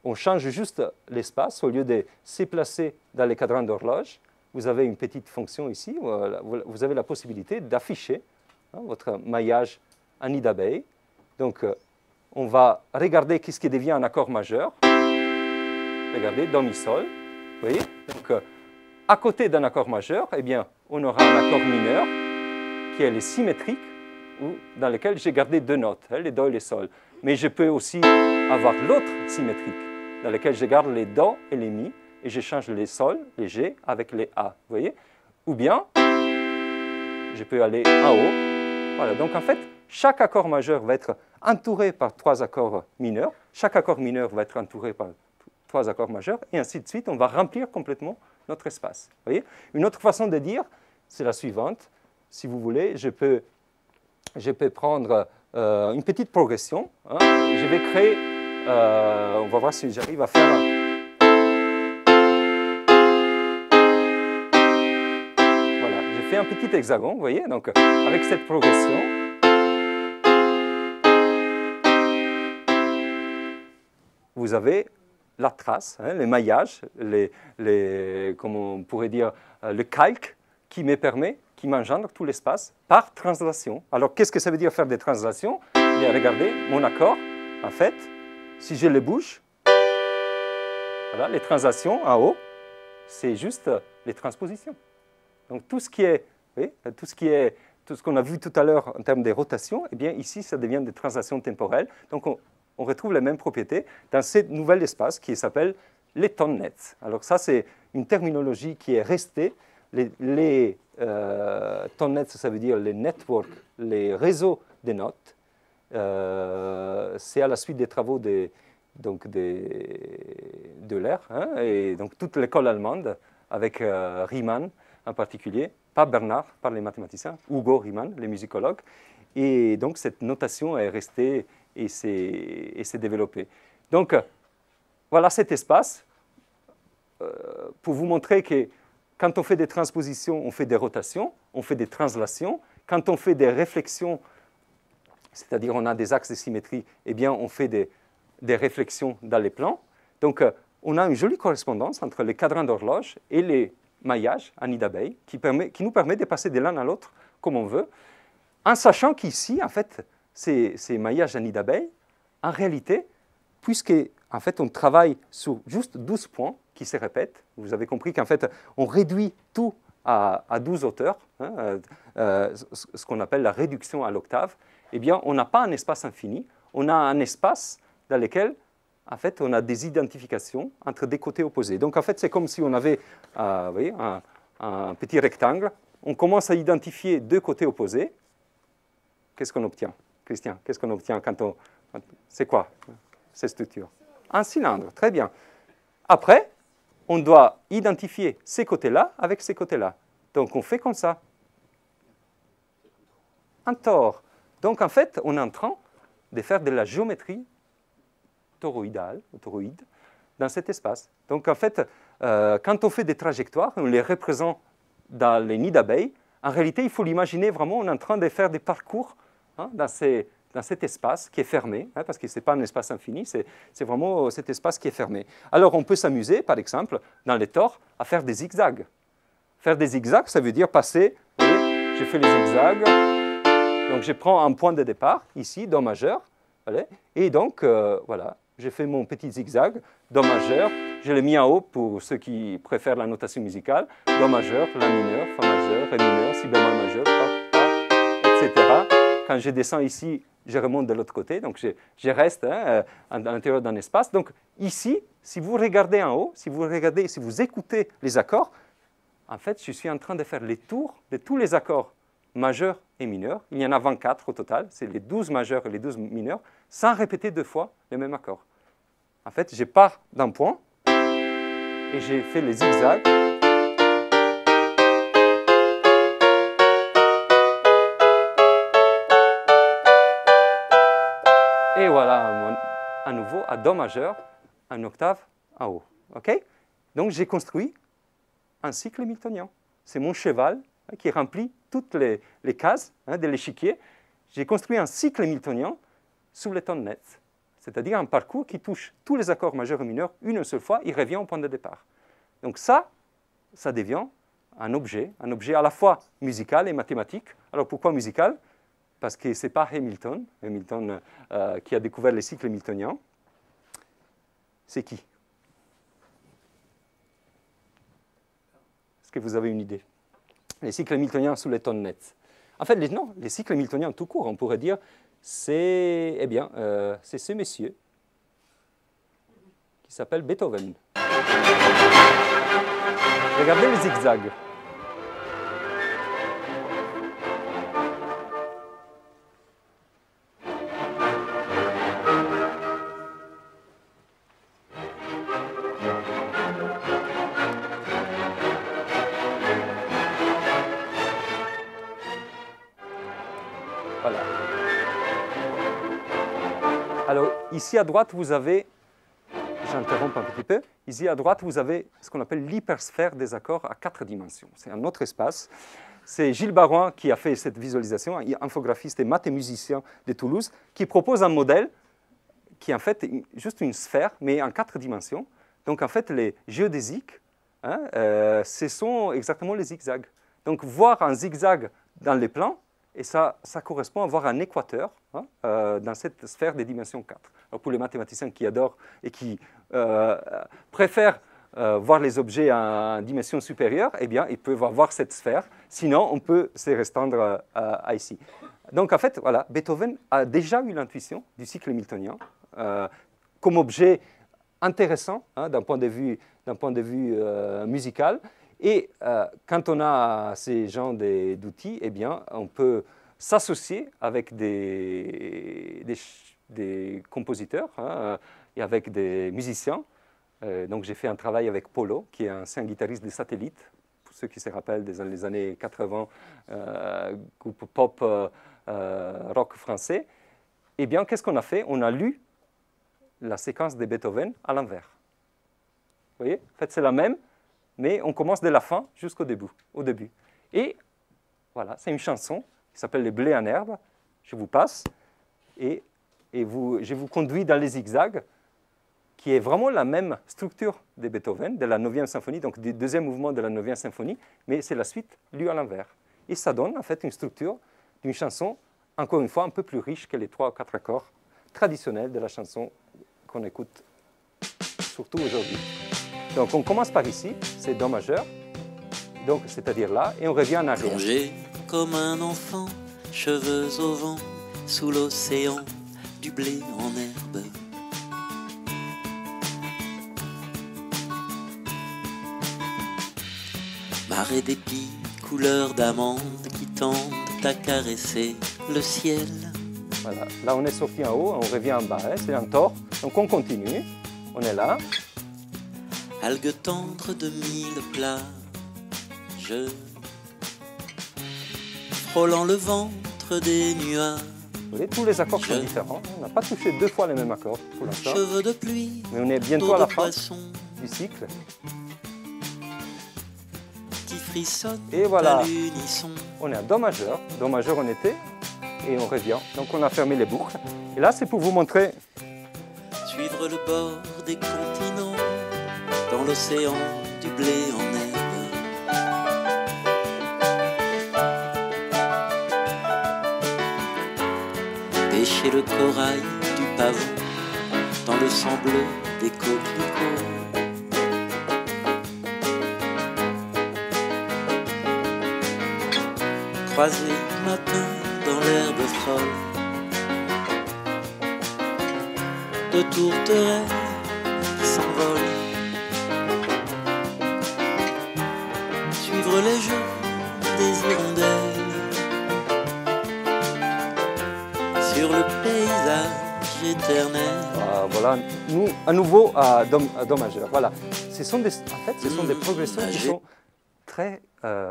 On change juste l'espace. Au lieu de se placer dans les cadrans d'horloge, vous avez une petite fonction ici. Vous avez la possibilité d'afficher votre maillage en nid d'abeille. Donc, on va regarder ce qui devient un accord majeur. Regardez, do, mi, sol. Vous voyez? Donc, à côté d'un accord majeur, eh bien, on aura un accord mineur qui est le symétrique, dans lequel j'ai gardé deux notes, les do et les sol. Mais je peux aussi avoir l'autre symétrique, dans lequel je garde les do et les mi, et je change les sol, les g, avec les a. Vous voyez? Ou bien, je peux aller en haut. Voilà, donc en fait, chaque accord majeur va être entouré par trois accords mineurs. Chaque accord mineur va être entouré par trois accords majeurs, et ainsi de suite. On va remplir complètement notre espace. Vous voyez? Une autre façon de dire, c'est la suivante. Si vous voulez, je peux prendre une petite progression. Hein. Je vais créer, on va voir si j'arrive à faire voilà, j'ai fait un petit hexagone, vous voyez, donc avec cette progression, vous avez la trace, hein, les maillages, comment on pourrait dire, le calque qui me permet, qui m'engendre tout l'espace par translation. Alors, qu'est-ce que ça veut dire faire des translations? Bien, regardez, mon accord, en fait, si je le bouge, voilà, les translations en haut, c'est juste les transpositions. Donc, tout ce qui est, oui, tout ce qu'on a vu tout à l'heure en termes de rotation, eh bien, ici, ça devient des translations temporelles. Donc, on retrouve les mêmes propriétés dans ce nouvel espace qui s'appelle les tone nets. Alors, ça, c'est une terminologie qui est restée. Les tone nets, ça veut dire les networks, les réseaux des notes. C'est à la suite des travaux de Euler, hein, et donc toute l'école allemande, avec Riemann en particulier, pas Bernard, pas les mathématiciens, Hugo Riemann, les musicologues. Et donc cette notation est restée et s'est développée. Donc voilà cet espace pour vous montrer que quand on fait des transpositions, on fait des rotations, on fait des translations. Quand on fait des réflexions, c'est-à-dire on a des axes de symétrie, eh bien on fait des réflexions dans les plans. Donc on a une jolie correspondance entre les cadrans d'horloge et les maillages en nid d'abeille qui nous permet de passer de l'un à l'autre comme on veut, en sachant qu'ici, en fait, ces maillages en nid d'abeille, en réalité, puisque en fait, on travaille sur juste 12 points qui se répètent. Vous avez compris qu'en fait, on réduit tout à 12 hauteurs, hein, ce qu'on appelle la réduction à l'octave. Eh bien, on n'a pas un espace infini, on a un espace dans lequel, en fait, on a des identifications entre des côtés opposés. Donc, en fait, c'est comme si on avait vous voyez, un petit rectangle. On commence à identifier deux côtés opposés. Qu'est-ce qu'on obtient? Christian, qu'est-ce qu'on obtient quand on... C'est quoi cette structure? Un cylindre, très bien. Après, on doit identifier ces côtés-là avec ces côtés-là. Donc, on fait comme ça. Un tore. Donc, en fait, on est en train de faire de la géométrie toroïdale, toroïde, dans cet espace. Donc, en fait, quand on fait des trajectoires, on les représente dans les nids d'abeilles, en réalité, il faut l'imaginer vraiment, on est en train de faire des parcours hein, dans cet espace qui est fermé, hein, parce que ce n'est pas un espace infini, c'est vraiment cet espace qui est fermé. Alors, on peut s'amuser, par exemple, dans les tores, à faire des zigzags. Faire des zigzags, ça veut dire passer, vous voyez, je fais les zigzags, donc je prends un point de départ, ici, do majeur, allez, et donc, voilà, j'ai fait mon petit zigzag, do majeur, je l'ai mis en haut pour ceux qui préfèrent la notation musicale, do majeur, la mineur, fa majeur, ré mineur, si bémol majeur, fa, etc. Quand je descends ici, je remonte de l'autre côté, donc je reste hein, à l'intérieur d'un espace. Donc ici, si vous regardez en haut, si vous écoutez les accords, en fait, je suis en train de faire les tours de tous les accords majeurs et mineurs. Il y en a 24 au total, c'est les 12 majeurs et les 12 mineurs, sans répéter deux fois le même accord. En fait, je pars d'un point et j'ai fait les zigzags. Et voilà, à nouveau, à Do majeur, un octave en haut. Okay, donc j'ai construit un cycle hamiltonien. C'est mon cheval qui remplit toutes les cases de l'échiquier. J'ai construit un cycle hamiltonien sous les tonnes nettes, c'est-à-dire un parcours qui touche tous les accords majeurs et mineurs une seule fois, il revient au point de départ. Donc ça devient un objet à la fois musical et mathématique. Alors pourquoi musical? Parce que ce n'est pas Hamilton qui a découvert les cycles hamiltoniens. C'est qui? Est-ce que vous avez une idée? Les cycles hamiltoniens sous les tonnes nettes. En fait, non, les cycles hamiltoniens tout court, on pourrait dire, c'est ce monsieur qui s'appelle Beethoven. Regardez les zigzags. Voilà. Alors, ici à droite, vous avez, j'interromps un petit peu, ici à droite, vous avez ce qu'on appelle l'hypersphère des accords à 4 dimensions. C'est un autre espace. C'est Gilles Barouin qui a fait cette visualisation, un infographiste et mathémusicien de Toulouse, qui propose un modèle qui est en fait juste une sphère, mais en 4 dimensions. Donc, en fait, les géodésiques, ce sont exactement les zigzags. Donc, voir un zigzag dans les plans, et ça correspond à voir un équateur dans cette sphère des dimensions 4. Alors pour les mathématiciens qui adorent et qui préfèrent voir les objets en dimension supérieure, eh bien, ils peuvent voir cette sphère. Sinon, on peut se restreindre à ici. Donc, en fait, voilà, Beethoven a déjà eu l'intuition du cycle hamiltonien comme objet intéressant d'un point de vue musical. Et quand on a ces genres d'outils, eh bien, on peut s'associer avec des compositeurs et avec des musiciens. Donc j'ai fait un travail avec Polo, qui est un ancien guitariste des Satellites, pour ceux qui se rappellent des les années 80, groupe pop rock français. Eh bien, qu'est-ce qu'on a fait? On a lu la séquence de Beethoven à l'envers. Vous voyez? En fait, c'est la même, mais on commence de la fin jusqu'au début. Et voilà, c'est une chanson qui s'appelle « Les blés en herbe ». Je vous passe et je vous conduis dans les zigzags, qui est vraiment la même structure de Beethoven, de la 9e symphonie, donc du deuxième mouvement de la 9e symphonie, mais c'est la suite lue à l'envers. Et ça donne en fait une structure d'une chanson, encore une fois, un peu plus riche que les 3 ou 4 accords traditionnels de la chanson qu'on écoute surtout aujourd'hui. Donc on commence par ici, c'est Do majeur, donc c'est-à-dire là, et on revient en arrière. Plongé comme un enfant, cheveux au vent, sous l'océan, du blé en herbe. Marée d'épis, couleur d'amande qui tendent à caresser le ciel. Voilà, là on est sorti en haut, on revient en bas, c'est un tort, donc on continue, on est là. Algues tendres de 1000 plages, frôlant le ventre des nuages. Vous voyez, tous les accords sont différents. On n'a pas touché 2 fois les mêmes accords pour l'instant. Cheveux de pluie, mais on est bientôt à la fin du cycle. Qui frissonne et voilà, à l'unisson. On est à Do majeur on était, et on revient. Donc on a fermé les boucles. Et là, c'est pour vous montrer. Suivre le bord des continents, dans l'océan du blé en herbe. Pêcher le corail du pavot, dans le sang bleu des coquelicots. Croiser le matin dans l'herbe folle de tourterelles qui s'envolent. Suivre les jeux des hirondelles sur le paysage éternel. Voilà, nous, à nouveau, à Do majeur. Voilà. En fait, ce sont des progressions qui sont très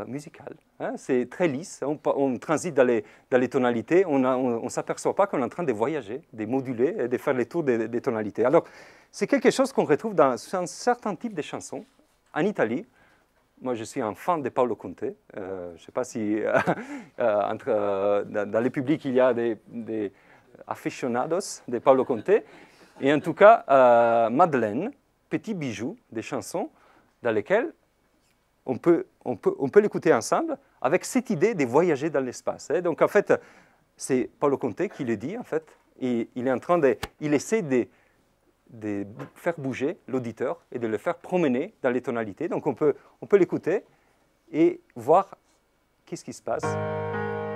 musical. Hein. C'est très lisse, on transite dans les tonalités, on ne s'aperçoit pas qu'on est en train de voyager, de moduler et de faire les tours des tonalités. Alors, c'est quelque chose qu'on retrouve dans un certain type de chansons. En Italie, moi je suis un fan de Paolo Conte. Je ne sais pas si dans le public il y a des aficionados de Paolo Conte. Et en tout cas, Madeleine, petit bijou des chansons dans lesquelles on peut l'écouter ensemble avec cette idée de voyager dans l'espace. Hein. Donc en fait, c'est Paolo Conte qui le dit en fait. Et il essaie de faire bouger l'auditeur et de le faire promener dans les tonalités. Donc on peut l'écouter et voir qu'est-ce qui se passe.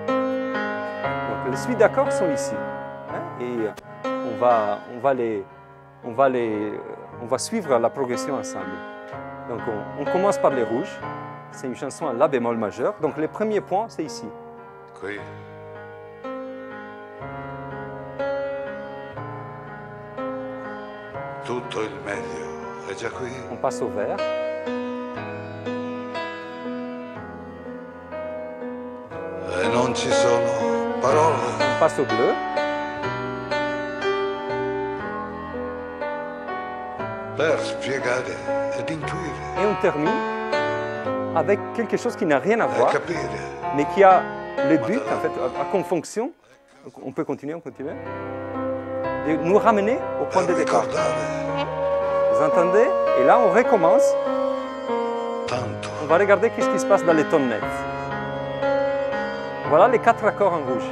Donc les suites d'accords sont ici. Hein, et on va suivre la progression ensemble. Donc on commence par les rouges. C'est une chanson à La bémol majeur. Donc le premier point, c'est ici. Qui. Tutto il meglio è già qui. On passe au vert. E non ci sono parole. On passe au bleu. Per spiegare ed intuire. Et on termine avec quelque chose qui n'a rien à E voir, capire. mais qui a le but, en fait, a comme fonction, on peut continuer, de nous ramener au point de Per départ. ricordare Vous entendez? Et là, on recommence. tanto. On va regarder qu'est-ce qui se passe dans les tonnettes. Voilà les 4 accords en rouge.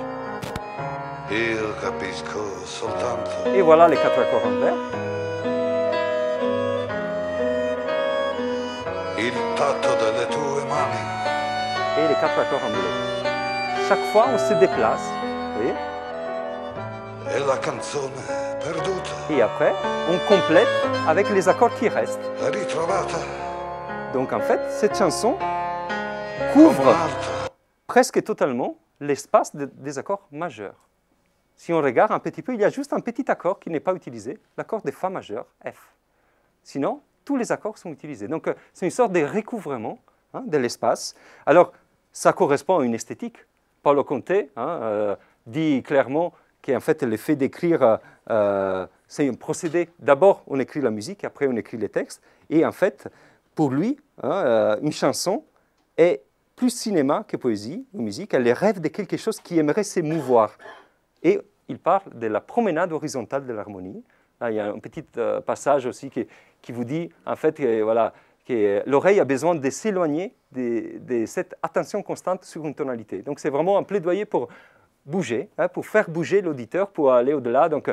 Io capisco soltanto. Et voilà les 4 accords en vert. Il tatto delle tue mani. Et les 4 accords en bleu. Chaque fois, on se déplace. Vous voyez? E la canzone perduta. Et après, on complète avec les accords qui restent. Ritrovata. Donc en fait, cette chanson Come couvre un'altra. presque totalement l'espace des accords majeurs. Si on regarde un petit peu, il y a juste un petit accord qui n'est pas utilisé, l'accord de Fa majeur, F. Sinon, tous les accords sont utilisés. Donc c'est une sorte de recouvrement de l'espace. Alors, ça correspond à une esthétique. Paolo Conte dit clairement qu'en fait, le fait d'écrire, c'est un procédé. D'abord, on écrit la musique, après, on écrit les textes. Et en fait, pour lui, une chanson est plus cinéma que poésie ou musique. Elle rêve de quelque chose qui aimerait s'émouvoir. Et il parle de la promenade horizontale de l'harmonie. Là, il y a un petit passage aussi qui vous dit, en fait, que l'oreille a besoin de s'éloigner de cette attention constante sur une tonalité. Donc, c'est vraiment un plaidoyer pour bouger, pour faire bouger l'auditeur, pour aller au-delà. Donc,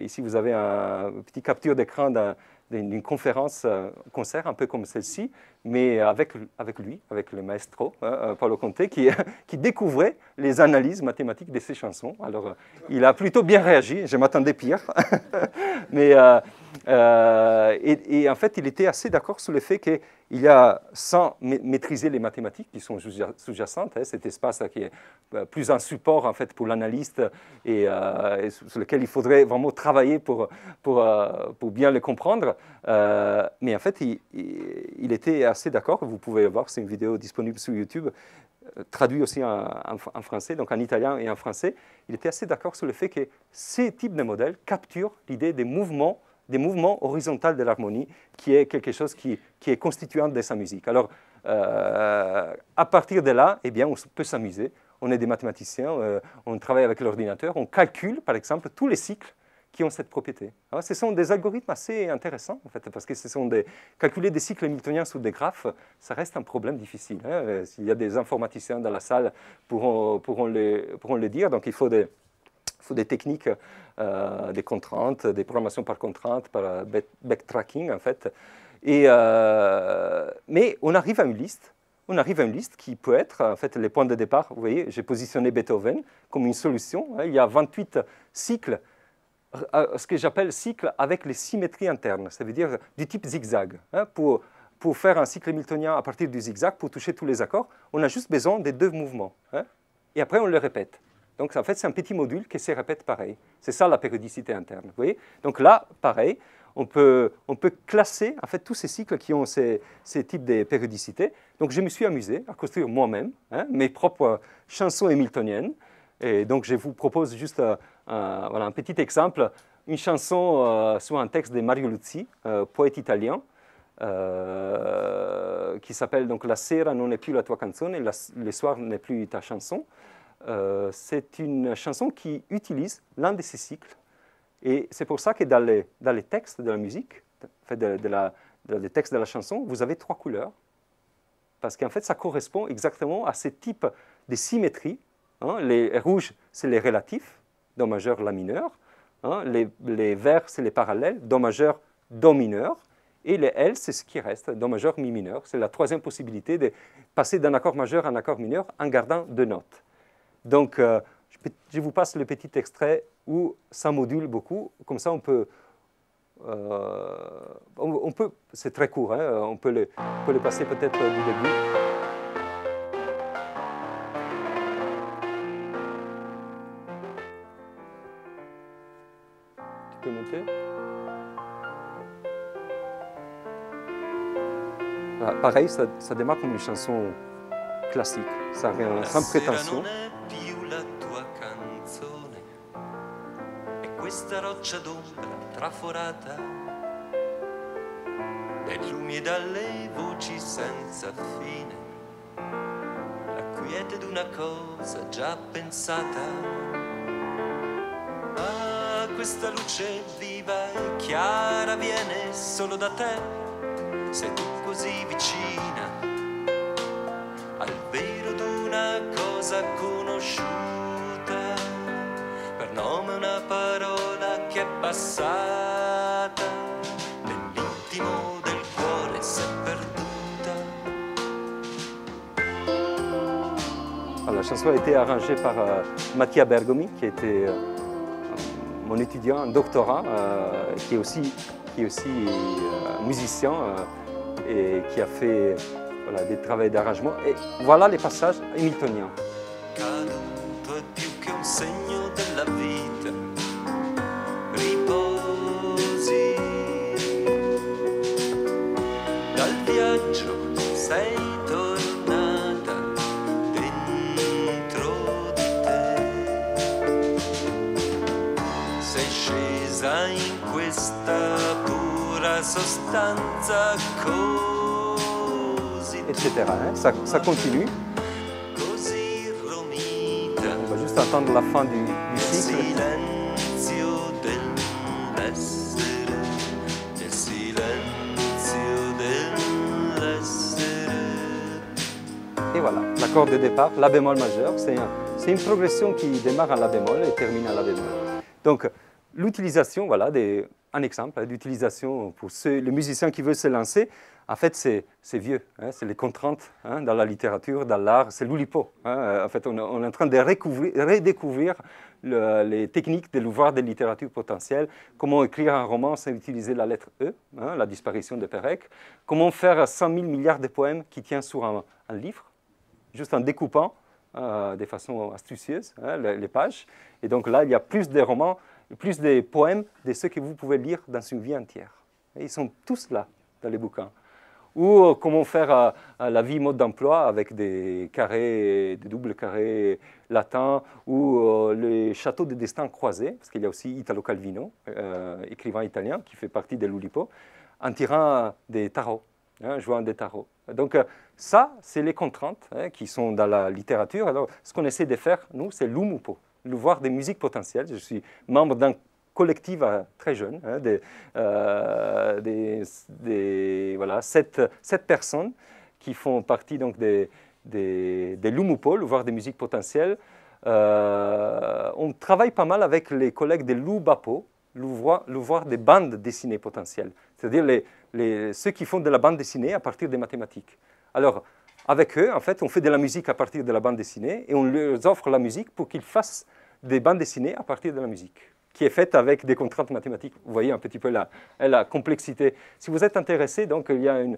ici, vous avez une petite capture d'écran d'une conférence, concert, un peu comme celle-ci, mais avec lui, avec le maestro, Paolo Conte, qui découvrait les analyses mathématiques de ses chansons. Alors, il a plutôt bien réagi, je m'attendais pire. Mais, et en fait, il était assez d'accord sur le fait qu'il y a, sans maîtriser les mathématiques qui sont sous-jacentes, cet espace qui est plus un support en fait, pour l'analyste et sur lequel il faudrait vraiment travailler pour bien le comprendre. Mais en fait, il était assez d'accord. Vous pouvez voir, c'est une vidéo disponible sur YouTube, traduite aussi en français, donc en italien et en français. Il était assez d'accord sur le fait que ces types de modèles capturent l'idée des mouvements horizontaux de l'harmonie, qui est quelque chose qui est constituant de sa musique. Alors, à partir de là, eh bien, on peut s'amuser. On est des mathématiciens, on travaille avec l'ordinateur, on calcule, par exemple, tous les cycles qui ont cette propriété. Alors, ce sont des algorithmes assez intéressants, en fait, parce que calculer des cycles hamiltoniens sur des graphes, ça reste un problème difficile. Hein. S'il y a des informaticiens dans la salle, pourront le dire. Donc, il faut des techniques, des contraintes, des programmations par contrainte, par backtracking, en fait. Mais on arrive à une liste. On arrive à une liste qui peut être, en fait, les points de départ. Vous voyez, j'ai positionné Beethoven comme une solution. Il y a 28 cycles, ce que j'appelle cycles avec les symétries internes, ça veut dire du type zigzag. Pour faire un cycle hamiltonien à partir du zigzag, pour toucher tous les accords, on a juste besoin des 2 mouvements. Et après, on le répète. Donc, en fait, c'est un petit module qui se répète pareil. C'est ça la périodicité interne. Vous voyez? Donc là, pareil, on peut classer en fait, tous ces cycles qui ont ces types de périodicité. Donc je me suis amusé à construire moi-même mes propres chansons hamiltoniennes. Et donc je vous propose juste voilà, un petit exemple, une chanson sur un texte de Mario Luzzi, poète italien, qui s'appelle donc La sera non è più la tua canzone, le soir n'est plus ta chanson. C'est une chanson qui utilise l'un de ces cycles. Et c'est pour ça que dans les textes de la musique, en fait, les textes de la chanson, vous avez 3 couleurs. Parce qu'en fait, ça correspond exactement à ce type de symétrie. Les rouges, c'est les relatifs, Do majeur, La mineur. Les verts, c'est les parallèles, Do majeur, Do mineur. Et les L, c'est ce qui reste, Do majeur, Mi mineur. C'est la 3e possibilité de passer d'un accord majeur à un accord mineur en gardant 2 notes. Donc, je vous passe le petit extrait où ça module beaucoup. Comme ça, on peut c'est très court, on peut le passer peut-être du début. Tu peux monter? Voilà, pareil, ça démarre comme une chanson classique, ça rien, sans prétention. Questa roccia d'ombra traforata dai lumi e dalle voci senza fine, la quiete d'una cosa già pensata. Ah, questa luce viva e chiara viene solo da te, sei tu così vicina al vero d'una cosa conosciuta, per nome una parola che è passata, nell'intimo del cuore si è perduta. La chanson a été arrangée par Mattia Bergomi, qui était mon étudiant en doctorat, qui est aussi musicien et qui a fait voilà, des travaux d'arrangement. Et voilà les passages hamiltoniens. Caduto è più che un segno della vita, riposi dal viaggio, sei tornata dentro di te, sei scesa in questa pura sostanza così, etc. Ça continue. On va juste attendre la fin du cycle. Silenzio dell'essere, nel silenzio dell'essere. Et voilà, l'accord de départ, La bémol majeur, c'est une progression qui démarre en La bémol et termine en La bémol. Donc l'utilisation, voilà, un exemple d'utilisation pour les musiciens qui veulent se lancer. En fait, c'est vieux, c'est les contraintes dans la littérature, dans l'art, c'est l'oulipo. En fait, on est en train de redécouvrir les techniques de l'ouvrage de littérature potentielle, comment écrire un roman sans utiliser la lettre E, la disparition de Pérec, comment faire 100 000 milliards de poèmes qui tiennent sur un livre, juste en découpant de façon astucieuse les pages. Et donc là, il y a plus de romans, plus de poèmes de ceux que vous pouvez lire dans une vie entière. Et ils sont tous là, dans les bouquins. Ou comment faire la vie mode d'emploi avec des carrés, des doubles carrés latins, ou les châteaux de destin croisés, parce qu'il y a aussi Italo Calvino, écrivain italien, qui fait partie de l'Oulipo, en tirant des tarots, jouant des tarots. Donc ça, c'est les contraintes qui sont dans la littérature. Alors, ce qu'on essaie de faire, nous, c'est l'Umupo, l'ouvroir des musiques potentielles. Je suis membre d'un collectif très jeune, voilà, 7 personnes qui font partie donc des l'Umupo, l'ouvroir des musiques potentielles. On travaille pas mal avec les collègues de l'Ubapo, l'ouvroir des bandes dessinées potentielles, c'est-à-dire ceux qui font de la bande dessinée à partir des mathématiques. Alors, avec eux, en fait, on fait de la musique à partir de la bande dessinée et on leur offre la musique pour qu'ils fassent des bandes dessinées à partir de la musique, qui est faite avec des contraintes mathématiques. Vous voyez un petit peu la complexité. Si vous êtes intéressé, donc, il y a un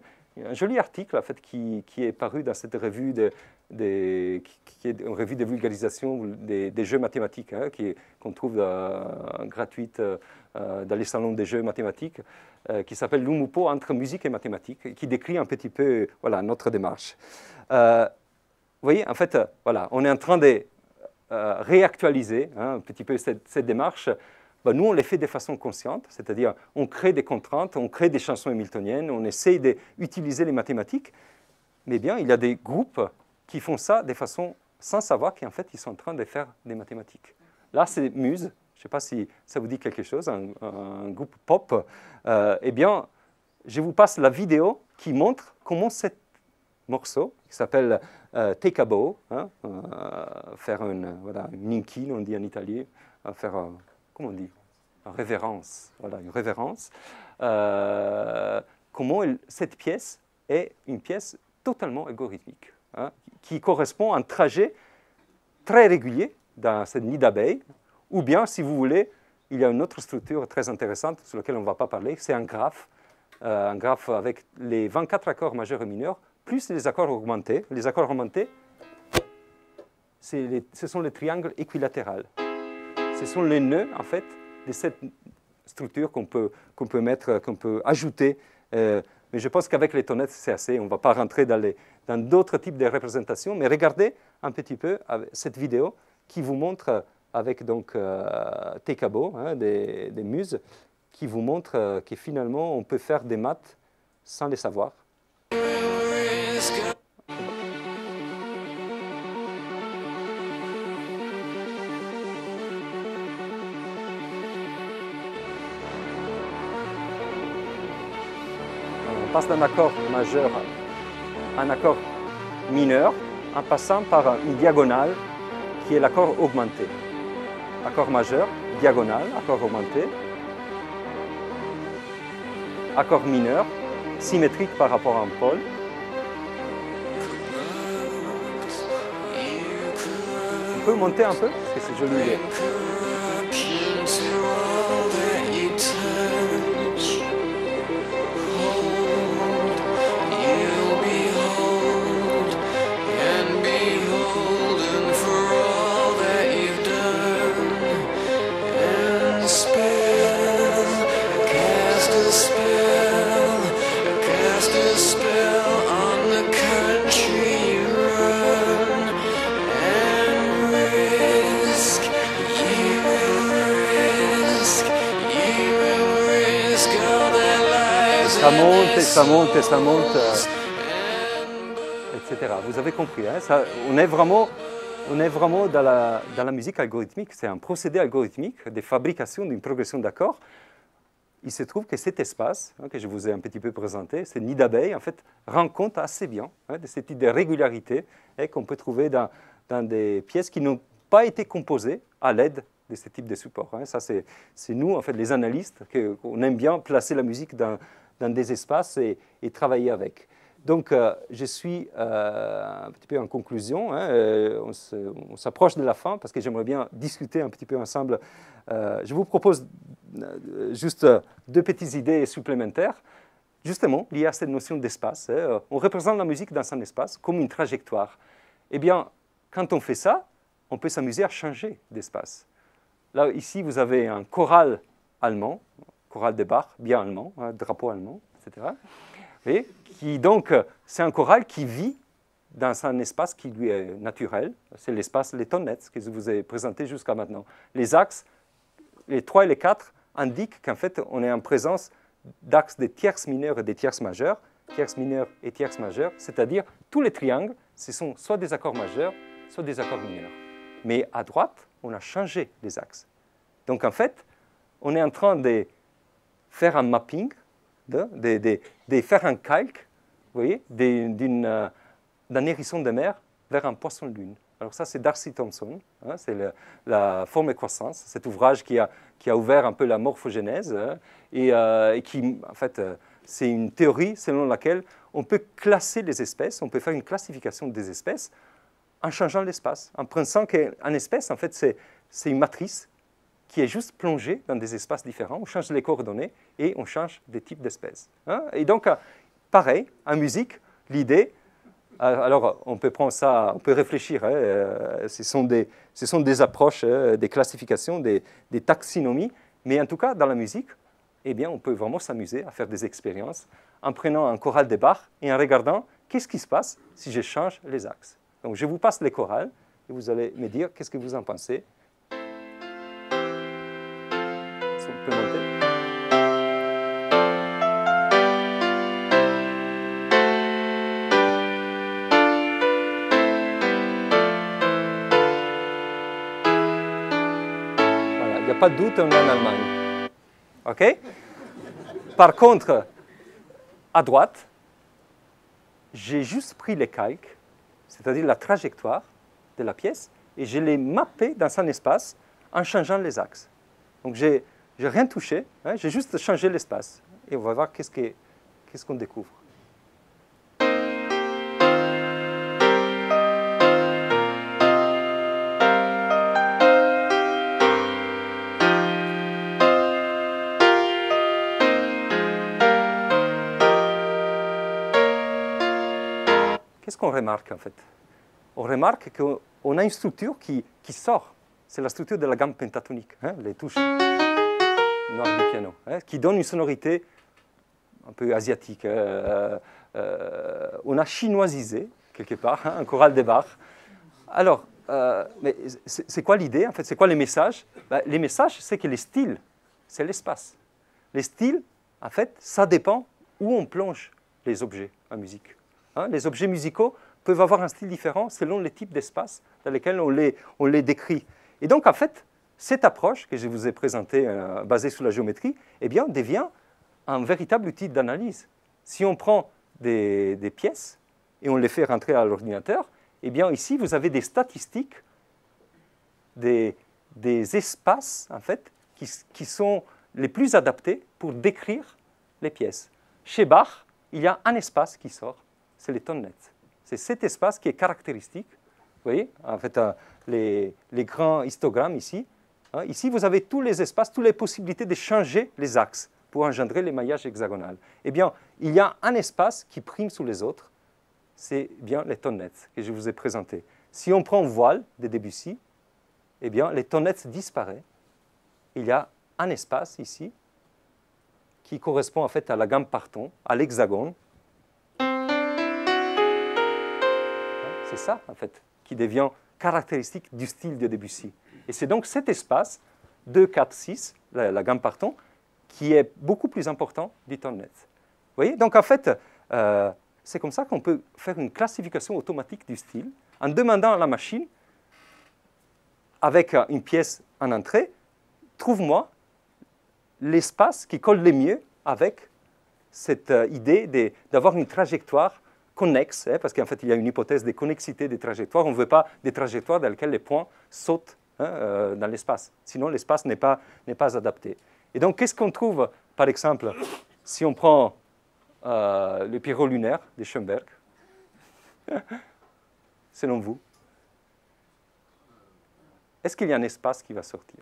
joli article en fait, qui est paru dans cette revue qui est une revue de vulgarisation des jeux mathématiques, hein, qu'on trouve gratuite dans les salons des jeux mathématiques, qui s'appelle Lumupo entre musique et mathématiques, qui décrit un petit peu voilà, notre démarche. Vous voyez, en fait, voilà, on est en train de réactualiser hein, un petit peu cette démarche. Ben, nous, on les fait de façon consciente, c'est-à-dire on crée des contraintes, on crée des chansons hamiltoniennes, on essaye d'utiliser les mathématiques, mais bien, il y a des groupes qui font ça de façon sans savoir qu'en fait, ils sont en train de faire des mathématiques. Là, c'est Muse, je ne sais pas si ça vous dit quelque chose, un groupe pop. Eh bien, je vous passe la vidéo qui montre comment ce morceau, qui s'appelle Take a Bow, hein, faire voilà, une inchine, on dit en italien, faire, comment on dit, une révérence, voilà, une révérence. Comment cette pièce est une pièce totalement algorithmique, hein, qui correspond à un trajet très régulier dans cette nid d'abeilles, ou bien, si vous voulez, il y a une autre structure très intéressante sur laquelle on ne va pas parler, c'est un graphe avec les 24 accords majeurs et mineurs, plus les accords augmentés. Les accords augmentés, ce sont les triangles équilatéraux. Ce sont les nœuds, en fait, de cette structure qu'on peut ajouter. Mais je pense qu'avec les tonnettes, c'est assez. On ne va pas rentrer dans d'autres types de représentations, mais regardez un petit peu cette vidéo qui vous montre, avec donc Take a Bow, hein, des muses, qui vous montre que finalement, on peut faire des maths sans les savoir. On passe d'un accord majeur à un accord mineur en passant par une diagonale qui est l'accord augmenté. Accord majeur, diagonale, accord augmenté. Accord mineur, symétrique par rapport à un pôle. On peut monter un peu, parce que c'est joli. Ça monte, etc. Vous avez compris, hein, ça, on est vraiment dans la musique algorithmique. C'est un procédé algorithmique de fabrication d'une progression d'accords. Il se trouve que cet espace, hein, que je vous ai un petit peu présenté, ce nid d'abeilles, en fait, rend compte assez bien hein, de ce type de régularité hein, qu'on peut trouver dans des pièces qui n'ont pas été composées à l'aide de ce type de support. Hein. Ça, c'est nous, en fait, les analystes, qu'on aime bien placer la musique dans des espaces et travailler avec. Donc, je suis un petit peu en conclusion. Hein, on s'approche de la fin parce que j'aimerais bien discuter un petit peu ensemble. Je vous propose juste deux petites idées supplémentaires, justement liées à cette notion d'espace. Hein. On représente la musique dans un espace comme une trajectoire. Eh bien, quand on fait ça, on peut s'amuser à changer d'espace. Là, ici, vous avez un choral allemand, choral de Bach, bien allemand, hein, drapeau allemand, etc. Et qui donc, c'est un choral qui vit dans un espace qui lui est naturel. C'est l'espace, les tonnettes que je vous ai présenté jusqu'à maintenant. Les axes, les 3 et les 4, indiquent qu'en fait, on est en présence d'axes des tierces mineures et des tierces majeures, tierces mineures et tierces majeures, c'est-à-dire tous les triangles, ce sont soit des accords majeurs, soit des accords mineurs. Mais à droite, on a changé les axes. Donc en fait, on est en train de faire un mapping, de faire un calque, vous voyez, d'un hérisson de mer vers un poisson-lune. Alors ça, c'est Darcy Thompson, hein, c'est la forme et croissance, cet ouvrage qui a ouvert un peu la morphogénèse, hein, et qui, en fait, c'est une théorie selon laquelle on peut classer les espèces, on peut faire une classification des espèces en changeant l'espace, en pensant qu'une espèce, en fait, c'est une matrice qui est juste plongée dans des espaces différents. On change les coordonnées et on change des types d'espèces. Hein. Et donc, pareil, en musique, l'idée, Alors, on peut prendre ça, on peut réfléchir. Hein, ce sont des approches, des classifications, des taxonomies. Mais en tout cas, dans la musique, eh bien, on peut vraiment s'amuser à faire des expériences en prenant un choral de Bach et en regardant qu'est-ce qui se passe si je change les axes. Donc, je vous passe les chorales et vous allez me dire qu'est-ce que vous en pensez. On peut monter. Voilà, il n'y a pas de doute, on est en Allemagne. OK? Par contre, à droite, j'ai juste pris les calques, c'est-à-dire la trajectoire de la pièce, et je l'ai mappé dans un espace en changeant les axes. Donc, j'ai rien touché, hein, j'ai juste changé l'espace. Et on va voir qu'est-ce qu'on découvre. Qu'est-ce qu'on remarque en fait? On remarque qu'on a une structure qui sort. C'est la structure de la gamme pentatonique, hein, les touches noires du piano, hein, qui donne une sonorité un peu asiatique. On a chinoisisé, quelque part, hein, un choral de Bach. Alors, mais c'est quoi l'idée en fait? C'est quoi les messages? Les messages, c'est que les styles, c'est l'espace. Les styles, en fait, ça dépend où on plonge les objets en musique. Hein, les objets musicaux peuvent avoir un style différent selon les types d'espace dans lesquels on les décrit. Et donc, en fait, cette approche que je vous ai présentée, basée sur la géométrie, eh bien, devient un véritable outil d'analyse. Si on prend des pièces et on les fait rentrer à l'ordinateur, eh bien, ici, vous avez des statistiques des espaces, en fait, qui sont les plus adaptés pour décrire les pièces. Chez Bach, il y a un espace qui sort, c'est les tonnettes. C'est cet espace qui est caractéristique. Vous voyez, en fait, les grands histogrammes ici. Hein, ici, vous avez tous les espaces, toutes les possibilités de changer les axes pour engendrer les maillages hexagonaux. Eh bien, il y a un espace qui prime sur les autres, c'est bien les tonnettes que je vous ai présentés. Si on prend voile de Debussy, eh bien, les tonnettes disparaissent. Il y a un espace ici qui correspond en fait à la gamme parton, à l'hexagone. C'est ça, en fait, qui devient caractéristique du style de Debussy. Et c'est donc cet espace, 2, 4, 6, la gamme parton, qui est beaucoup plus important du tonnet. Vous voyez? Donc, en fait, c'est comme ça qu'on peut faire une classification automatique du style en demandant à la machine, avec une pièce en entrée, trouve-moi l'espace qui colle le mieux avec cette idée d'avoir une trajectoire connexe, hein, parce qu'en fait, il y a une hypothèse de connexité des trajectoires. On ne veut pas des trajectoires dans lesquelles les points sautent dans l'espace. Sinon, l'espace n'est pas adapté. Et donc, qu'est-ce qu'on trouve, par exemple, si on prend le Pierrot lunaire de Schoenberg, selon vous? Est-ce qu'il y a un espace qui va sortir?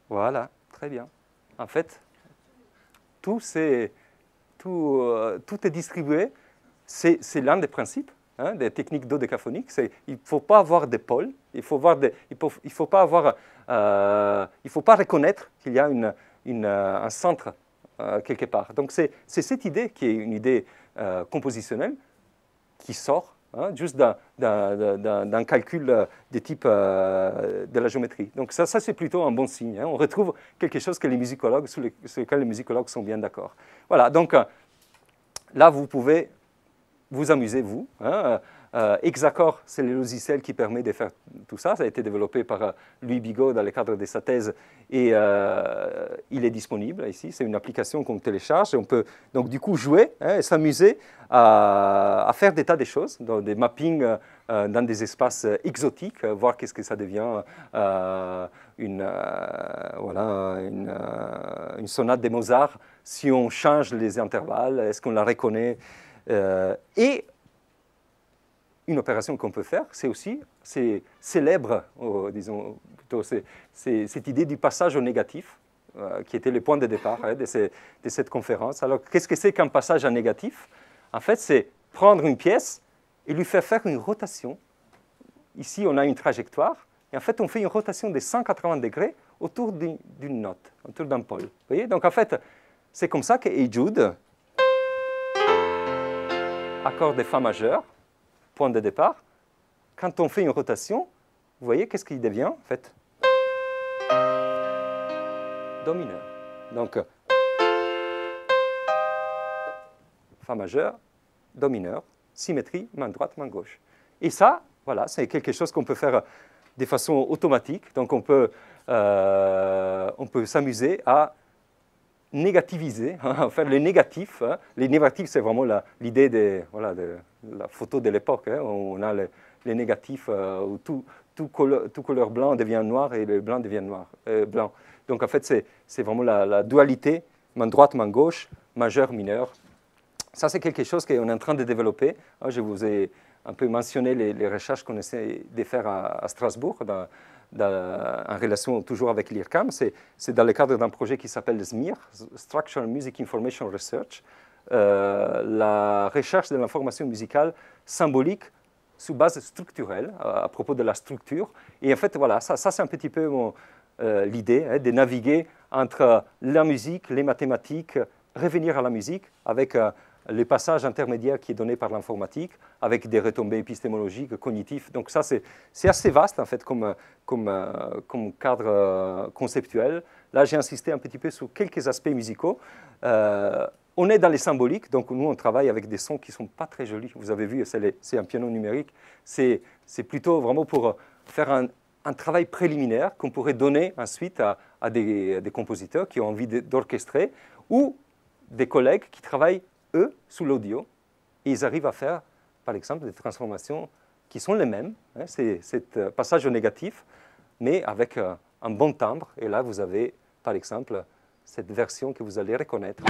Voilà, très bien. En fait, tout est distribué. C'est l'un des principes des techniques dodécaphoniques. Il ne faut pas avoir des pôles, il ne faut pas reconnaître qu'il y a un centre quelque part. Donc c'est cette idée qui est une idée compositionnelle qui sort juste d'un calcul de type de la géométrie. Donc ça c'est plutôt un bon signe. On retrouve quelque chose que les musicologues, sur lequel les musicologues sont bien d'accord. Voilà, donc là vous pouvez vous amuser, vous. Hexacor, c'est le logiciel qui permet de faire tout ça. Ça a été développé par Louis Bigot dans le cadre de sa thèse et il est disponible ici. C'est une application qu'on télécharge et on peut donc du coup jouer et s'amuser à faire des tas de choses, dans des mappings dans des espaces exotiques, voir qu'est-ce que ça devient une sonate de Mozart. Si on change les intervalles, est-ce qu'on la reconnaît? Et une opération qu'on peut faire, c'est célèbre, disons plutôt, c'est cette idée du passage au négatif. qui était le point de départ de cette conférence. Alors, qu'est-ce que c'est qu'un passage en négatif? En fait, c'est prendre une pièce et lui faire une rotation. Ici, on a une trajectoire, et en fait, on fait une rotation de 180 degrés autour d'une note, autour d'un pôle. Vous voyez? Donc, en fait, c'est comme ça que Hey Jude, accord de Fa majeur, point de départ, quand on fait une rotation, vous voyez, qu'est-ce qu'il devient, en fait? Do mineur. Donc, Fa majeur, Do mineur, symétrie, main droite, main gauche. Et ça, voilà, c'est quelque chose qu'on peut faire de façon automatique. Donc, on peut s'amuser à négativiser, à faire les négatifs. Les négatifs, c'est vraiment l'idée de la photo de l'époque. On a les négatifs où tout couleur blanc devient noir et le blanc devient blanc. Donc, en fait, c'est vraiment la dualité, main droite, main gauche, majeur, mineur. Ça, c'est quelque chose qu'on est en train de développer. Je vous ai un peu mentionné les recherches qu'on essaie de faire à Strasbourg, en relation toujours avec l'IRCAM. C'est dans le cadre d'un projet qui s'appelle SMIR, Structural Music Information Research, la recherche de l'information musicale symbolique sous base structurelle, à propos de la structure. Et en fait, voilà, ça c'est un petit peu l'idée de naviguer entre la musique, les mathématiques, revenir à la musique avec le passage intermédiaire qui est donné par l'informatique, avec des retombées épistémologiques, cognitives. Donc ça, c'est assez vaste, en fait, comme cadre conceptuel. Là, j'ai insisté un petit peu sur quelques aspects musicaux. On est dans les symboliques, donc nous, on travaille avec des sons qui ne sont pas très jolis. Vous avez vu, c'est un piano numérique. C'est plutôt vraiment pour faire un travail préliminaire qu'on pourrait donner ensuite à des compositeurs qui ont envie d'orchestrer, ou des collègues qui travaillent, eux, sous l'audio, et ils arrivent à faire, par exemple, des transformations qui sont les mêmes. C'est cet passage au négatif, mais avec un bon timbre. Et là, vous avez, par exemple, cette version que vous allez reconnaître,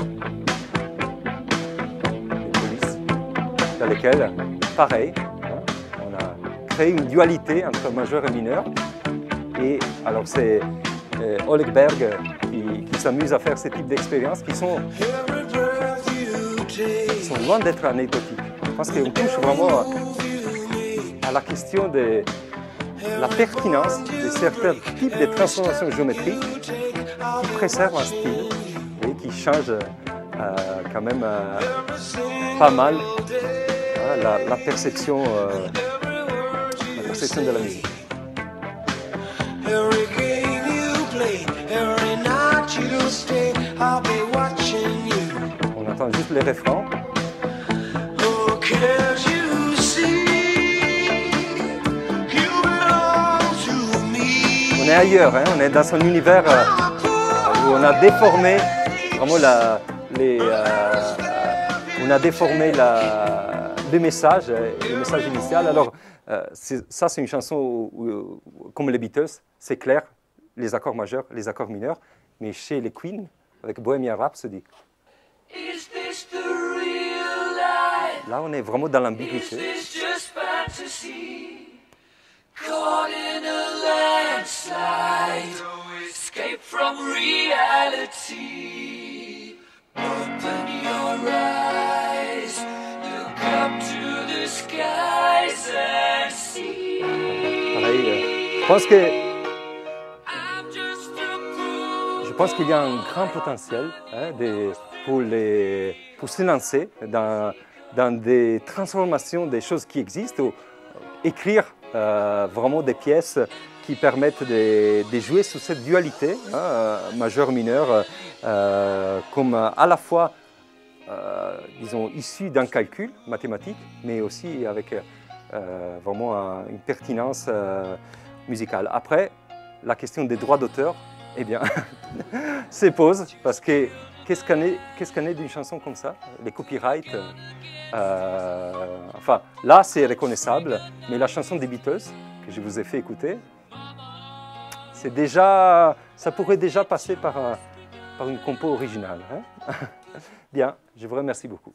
dans laquelle, pareil, on a créé une dualité entre majeur et mineur. Et alors, c'est Oleg Berg qui s'amuse à faire ce type d'expériences qui sont loin d'être anecdotiques. Je pense qu'on touche vraiment à la question de la pertinence de certains types de transformations géométriques qui préservent un style et qui changent quand même pas mal la perception de la musique. On entend juste les refrains. On est ailleurs, on est dans un univers où on a déformé vraiment le message initial. Alors, ça, c'est une chanson où, comme les Beatles, c'est clair, les accords majeurs, les accords mineurs, mais chez les Queen, avec Bohemian Rhapsody, là, on est vraiment dans l'ambiguïté. Caught in a landslide, no escape from reality. Open your eyes, look up to the skies and see. Pareil, je pense qu'il y a un grand potentiel pour se lancer dans des transformations des choses qui existent, ou écrire vraiment des pièces qui permettent de jouer sur cette dualité, majeur-mineur, comme à la fois, disons, issu d'un calcul mathématique, mais aussi avec vraiment une pertinence musicale. Après, la question des droits d'auteur, eh bien, se pose, parce que qu'est-ce qu'en est d'une chanson comme ça? Les copyrights, enfin, là, c'est reconnaissable, mais la chanson des Beatles, que je vous ai fait écouter, c'est déjà, ça pourrait déjà passer par une compo originale. Bien, je vous remercie beaucoup.